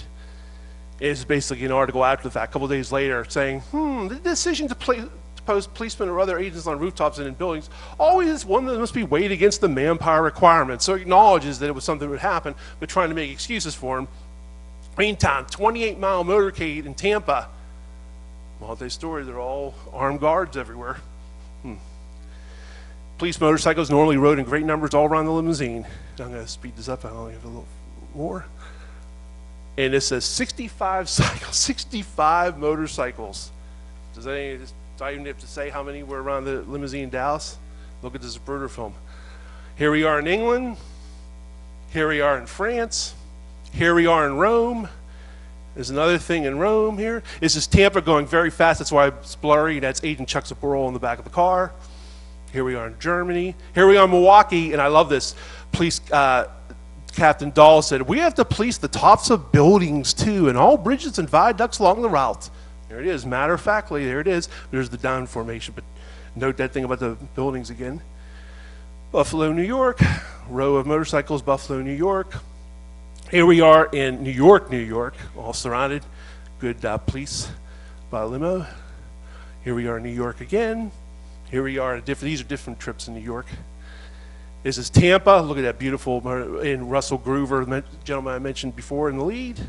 It's basically an article after the fact, a couple of days later, saying, the decision to post policemen or other agents on rooftops and in buildings always one that must be weighed against the manpower requirements. So he acknowledges that it was something that would happen, but trying to make excuses for him. Meantime, 28-mile motorcade in Tampa. Multi-story, they're all armed guards everywhere. Police motorcycles normally rode in great numbers all around the limousine. I'm going to speed this up. I only have a little more. And it says 65 cycles, 65 motorcycles. Do I even have to say how many were around the limousine in Dallas? Look at this Zapruder film. Here we are in England. Here we are in France. Here we are in Rome. There's another thing in Rome here. This is Tampa going very fast. That's why it's blurry. That's Agent Chuck Zapruder in the back of the car. Here we are in Germany. Here we are in Milwaukee, and I love this. Police Captain Dahl said, we have to police the tops of buildings too, and all bridges and viaducts along the route. There it is, matter-of-factly, there it is. There's the down formation, but note that thing about the buildings again. Buffalo, New York, row of motorcycles, Buffalo, New York. Here we are in New York, New York, all surrounded. Good police by limo. Here we are in New York again. Here we are, these are different trips in New York. This is Tampa. Look at that beautiful, in Russell Groover, the gentleman I mentioned before in the lead.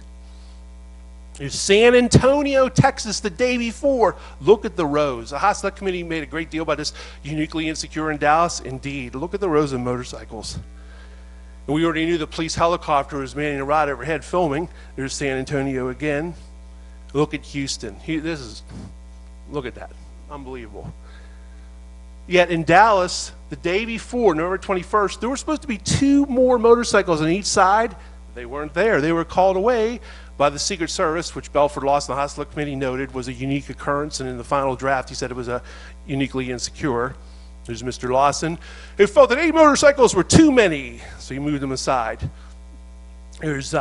Here's San Antonio, Texas, the day before. Look at the rows. The House Select Committee made a great deal about this, uniquely insecure in Dallas. Indeed, look at the rows of motorcycles. And we already knew the police helicopter was manning a ride overhead filming. There's San Antonio again. Look at Houston. Look at that. Unbelievable. Yet in Dallas, the day before, November 21st, there were supposed to be 2 more motorcycles on each side. They weren't there. They were called away by the Secret Service, which Belford Lawson, the House Select Committee, noted was a unique occurrence, and in the final draft, he said it was a uniquely insecure. There's Mr. Lawson, who felt that 8 motorcycles were too many, so he moved them aside. There's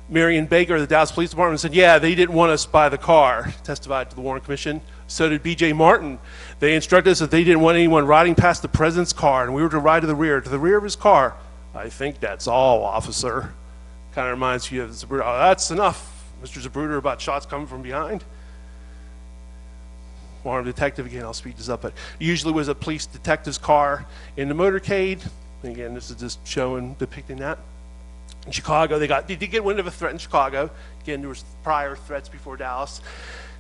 Marion Baker of the Dallas Police Department said, yeah, they didn't want us by the car, testified to the Warren Commission. So did B.J. Martin. They instructed us that they didn't want anyone riding past the president's car, and we were to ride to the rear of his car. I think that's all, officer. Kind of reminds you of Zapruder. Oh, that's enough, Mr. Zapruder, about shots coming from behind. Armed detective, again, I'll speed this up, but usually was a police detective's car in the motorcade. Again, this is just depicting that. In Chicago, they did get wind of a threat in Chicago. Again, there was prior threats before Dallas.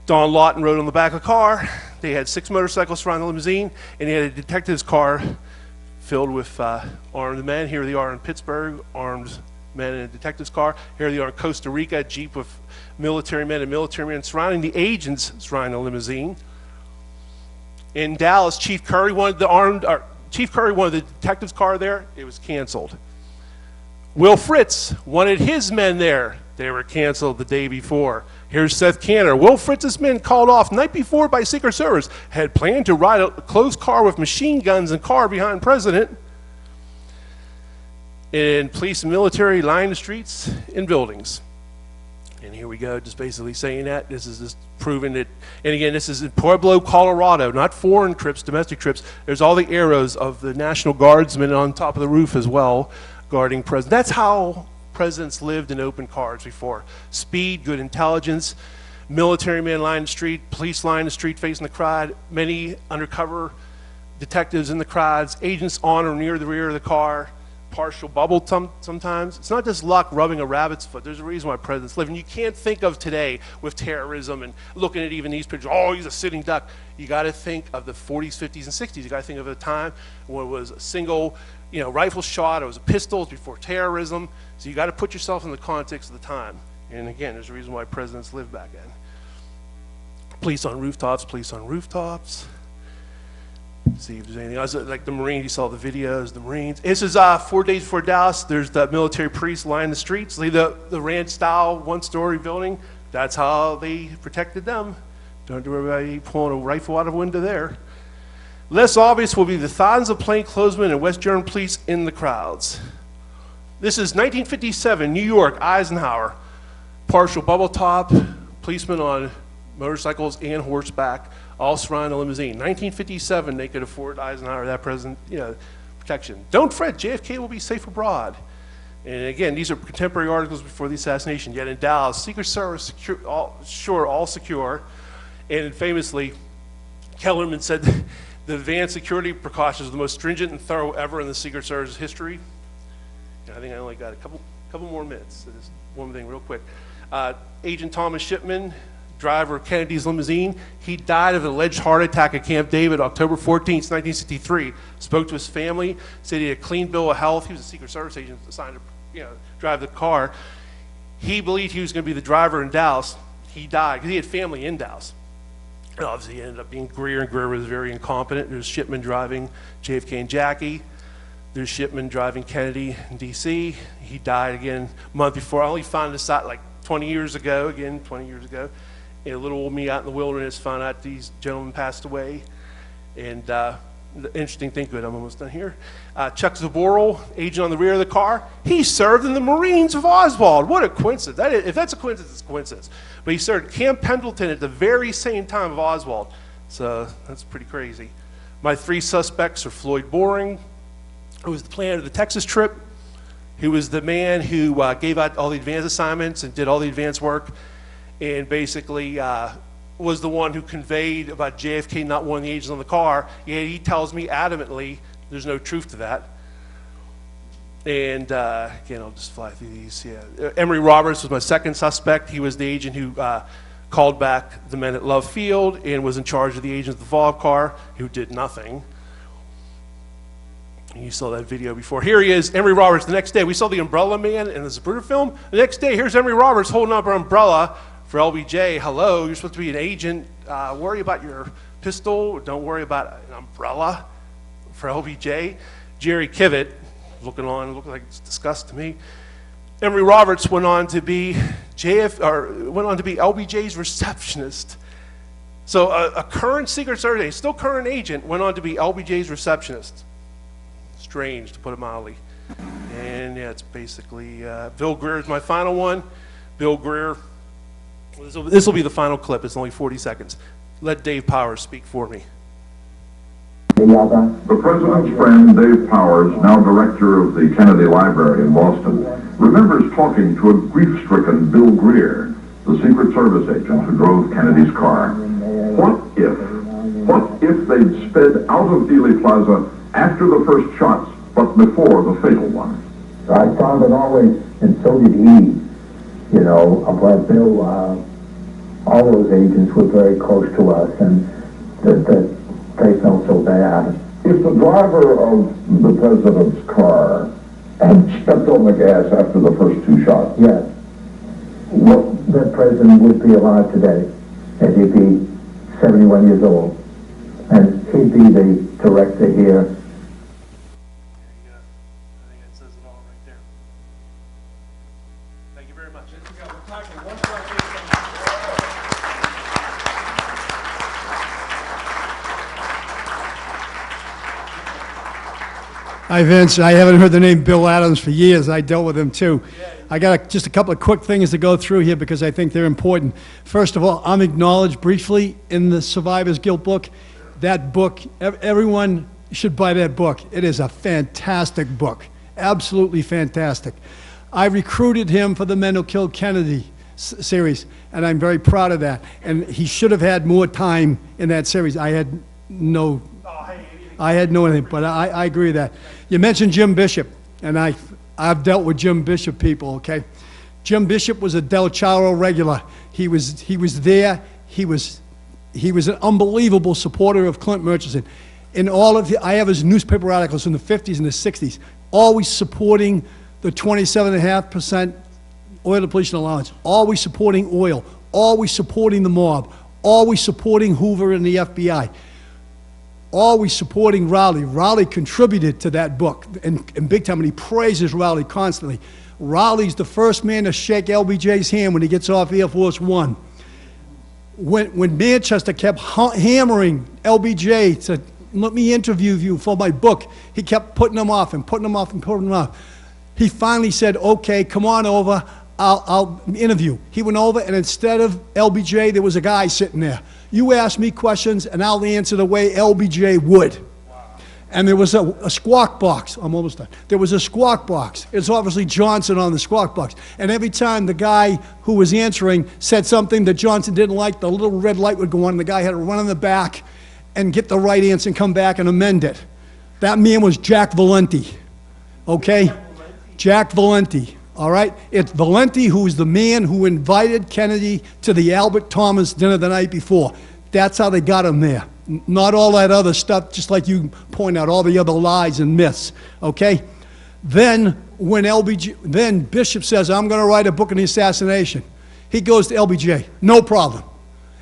Don Lawton rode on the back of the car. They had 6 motorcycles surrounding the limousine, and they had a detective's car filled with armed men. Here they are in Pittsburgh, armed men in a detective's car. Here they are in Costa Rica, a jeep with military men surrounding the agents surrounding the limousine. In Dallas, Chief Curry wanted the detective's car there. It was canceled. Will Fritz wanted his men there. They were canceled the day before. Here's Seth Canner. Will Fritz's men called off night before by Secret Service had planned to ride a closed car with machine guns and car behind President. And police and military line the streets and buildings. And here we go, just basically saying that. This is just proving that, and again, this is in Pueblo, Colorado, not foreign trips, domestic trips. There's all the arrows of the National Guardsmen on top of the roof as well, guarding president. That's how presidents lived in open cars before. Speed, good intelligence, military men line the street, police line the street facing the crowd, many undercover detectives in the crowds, agents on or near the rear of the car, partial bubble sometimes. It's not just luck rubbing a rabbit's foot. There's a reason why presidents live. And you can't think of today with terrorism and looking at even these pictures, oh, he's a sitting duck. You got to think of the 40s, 50s, and 60s. You got to think of a time when it was a single, rifle shot. It was a pistol before terrorism. So you got to put yourself in the context of the time. And again, there's a reason why presidents lived back then. Police on rooftops, police on rooftops. See if there's anything else. Like the Marines, you saw the videos, the Marines. This is 4 days before Dallas. There's the military police lining the streets. The ranch-style one-story building. That's how they protected them. Don't have to worry about you pulling a rifle out of a window there. Less obvious will be the thousands of plainclothesmen and West German police in the crowds. This is 1957, New York, Eisenhower. Partial bubble top, policemen on motorcycles and horseback, all surrounding the limousine. 1957, they could afford Eisenhower that president, protection. Don't fret, JFK will be safe abroad. And again, these are contemporary articles before the assassination. Yet in Dallas, Secret Service secure, all secure. And famously, Kellerman said the advanced security precautions are the most stringent and thorough ever in the Secret Service history. And I think I only got a couple more minutes. So just one thing real quick. Agent Thomas Shipman, driver of Kennedy's limousine, he died of an alleged heart attack at Camp David October 14th, 1963. Spoke to his family, said he had a clean bill of health. He was a Secret Service agent assigned to drive the car. He believed he was going to be the driver in Dallas. He died because he had family in Dallas. And obviously, he ended up being Greer, and Greer was very incompetent. There's Shipman driving JFK and Jackie. There's Shipman driving Kennedy in D.C. He died again a month before. I only found this out like 20 years ago. And a little old me out in the wilderness found out these gentlemen passed away. And the interesting thing, good, I'm almost done here. Chuck Zaboral, agent on the rear of the car, he served in the Marines of Oswald. What a coincidence. If that's a coincidence, it's a coincidence. But he served Camp Pendleton at the very same time of Oswald. So that's pretty crazy. My 3 suspects are Floyd Boring, who was the planner of the Texas trip. He was the man who gave out all the advance assignments and did all the advance work, and basically was the one who conveyed about JFK not wanting the agents on the car. Yet he tells me adamantly there's no truth to that. And again, I'll just fly through these. Emory Roberts was my 2nd suspect. He was the agent who called back the men at Love Field and was in charge of the agents of the follow-up car, who did nothing. You saw that video before. Here he is, Emory Roberts. The next day, we saw the Umbrella Man in the Zapruder film. The next day, here's Emory Roberts holding up an umbrella for LBJ. Hello, you're supposed to be an agent. Worry about your pistol. Don't worry about an umbrella for LBJ. Jerry Kivett, looked like it's disgust to me. Emory Roberts went on to be LBJ's receptionist. So a current Secret Service agent, still current agent, went on to be LBJ's receptionist. Strange, to put it mildly. And yeah, it's basically Bill Greer is my final one. Bill Greer. This will be the final clip. It's only 40 seconds. Let Dave Powers speak for me. The president's friend, Dave Powers, now director of the Kennedy Library in Boston, remembers talking to a grief-stricken Bill Greer, the Secret Service agent who drove Kennedy's car. What if they'd sped out of Dealey Plaza after the first shots, but before the fatal one? I found it always, and so did he, but Bill, all those agents were very close to us, and that they felt so bad. If the driver of the president's car had stepped on the gas after the first 2 shots, yes, that president would be alive today, and he'd be 71 years old, and he'd be the director here. Hi, Vince. I haven't heard the name Bill Adams for years. I dealt with him, too. I got just a couple of quick things to go through here because I think they're important. First of all, I'm acknowledged briefly in the Survivor's Guilt book. That book, everyone should buy that book. It is a fantastic book, absolutely fantastic. I recruited him for the Men Who Killed Kennedy series, and I'm very proud of that. And he should have had more time in that series. I had no anything, but I agree with that. You mentioned Jim Bishop. and I've dealt with Jim Bishop people, okay? Jim Bishop was a Del Charo regular. He was there. He was an unbelievable supporter of Clint Murchison. In all of I have his newspaper articles from the 50s and the 60s, always supporting the 27.5% oil depletion allowance, always supporting oil, always supporting the mob, always supporting Hoover and the FBI, always supporting Rowley. Rowley contributed to that book and big time, and he praises Rowley constantly. Rowley's the first man to shake LBJ's hand when he gets off Air Force One. When Manchester kept hammering LBJ to let me interview you for my book, he kept putting him off and putting him off and putting him off. He finally said, okay, come on over, I'll interview. He went over, and instead of LBJ, there was a guy sitting there. You ask me questions, and I'll answer the way LBJ would. And there was a squawk box. I'm almost done. There was a squawk box. It's obviously Johnson on the squawk box. And every time the guy who was answering said something that Johnson didn't like, the little red light would go on, and the guy had to run in the back and get the right answer and come back and amend it. That man was Jack Valenti, okay? Jack Valenti, all right? It's Valenti who is the man who invited Kennedy to the Albert Thomas dinner the night before. That's how they got him there. Not all that other stuff, just like you point out, all the other lies and myths, okay? Then when Bishop says, I'm gonna write a book on the assassination, he goes to LBJ, no problem.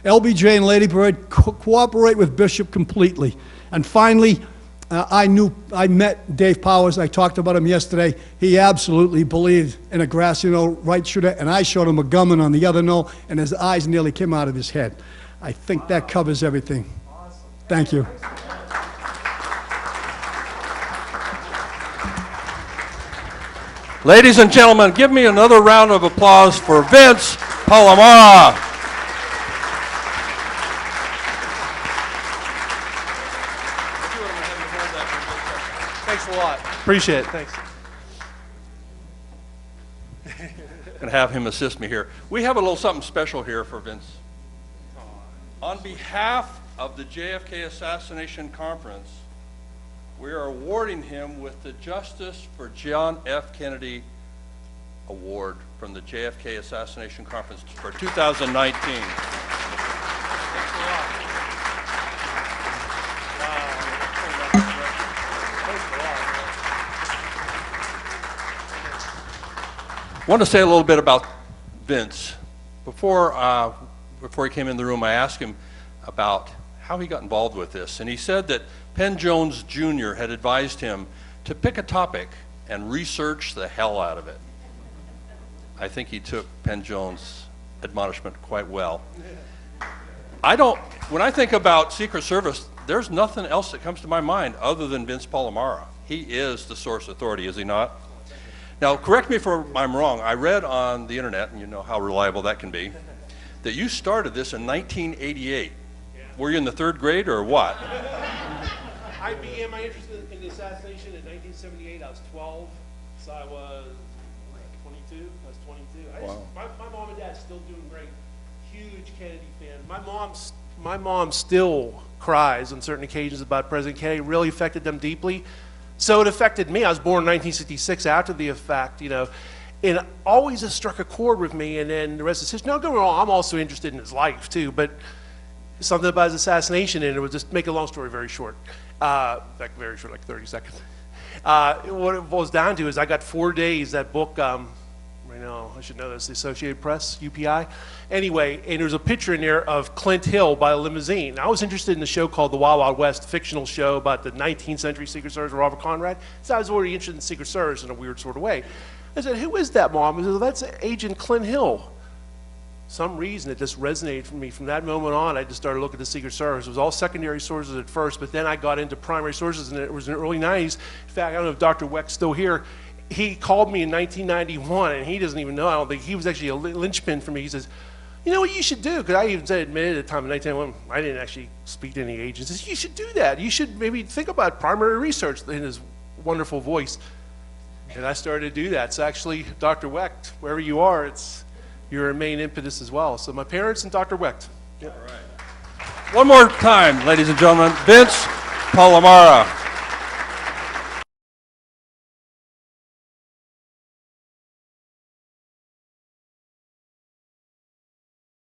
LBJ and Lady Bird cooperate with Bishop completely. And finally, I met Dave Powers. I talked about him yesterday. He absolutely believed in a Graciano right shooter, and I showed him a gunman on the other knoll, and his eyes nearly came out of his head. I think that covers everything. Thank you. Ladies and gentlemen, give me another round of applause for Vince Palamara. Thanks a lot. Appreciate it. Thanks. And have him assist me here. We have a little something special here for Vince. On behalf of the JFK Assassination Conference, we are awarding him with the Justice for John F. Kennedy Award from the JFK Assassination Conference for 2019. I want to say a little bit about Vince. Before he came in the room, I asked him about how he got involved with this, and he said that Penn Jones Jr. had advised him to pick a topic and research the hell out of it. I think he took Penn Jones' admonishment quite well. When I think about Secret Service, there's nothing else that comes to my mind other than Vince Palamara. He is the source authority, is he not? Now, correct me if I'm wrong. I read on the internet, and you know how reliable that can be, that you started this in 1988. Were you in the 3rd grade or what? I began my interest in the assassination in 1978. I was 12, so I was 22. Wow. My mom and dad still doing great. Huge Kennedy fan. My mom still cries on certain occasions about President Kennedy. It really affected them deeply. So it affected me. I was born in 1966 after the effect, you know, and always has struck a chord with me, and then the rest is history. Now, don't get me wrong, I'm also interested in his life, too, but something about his assassination, and it would just make a long story very short. In fact, very short, like 30 seconds. What it boils down to is I got 4 days, that book, right now, I should know this, the Associated Press, UPI. Anyway, and there's a picture in there of Clint Hill by a limousine. I was interested in the show called The Wild Wild West, a fictional show about the 19th century Secret Service, Robert Conrad. So I was already interested in Secret Service in a weird sort of way. I said, who is that, Mom? She said, well, that's Agent Clint Hill. Some reason it just resonated for me. From that moment on, I just started looking at the Secret Service. It was all secondary sources at first, but then I got into primary sources, and it was in the early 90s. In fact, I don't know if Dr. Weck's still here. He called me in 1991, and he doesn't even know. I don't think he was actually a linchpin for me. He says, you know what you should do? Because I even admitted at the time in 1991, I didn't actually speak to any agents. He says, you should do that. You should maybe think about primary research, in his wonderful voice. And I started to do that. So actually, Dr. Weck, wherever you are, it's your main impetus as well. So my parents and Dr. Weck. Yep. All right. One more time, ladies and gentlemen, Vince Palamara.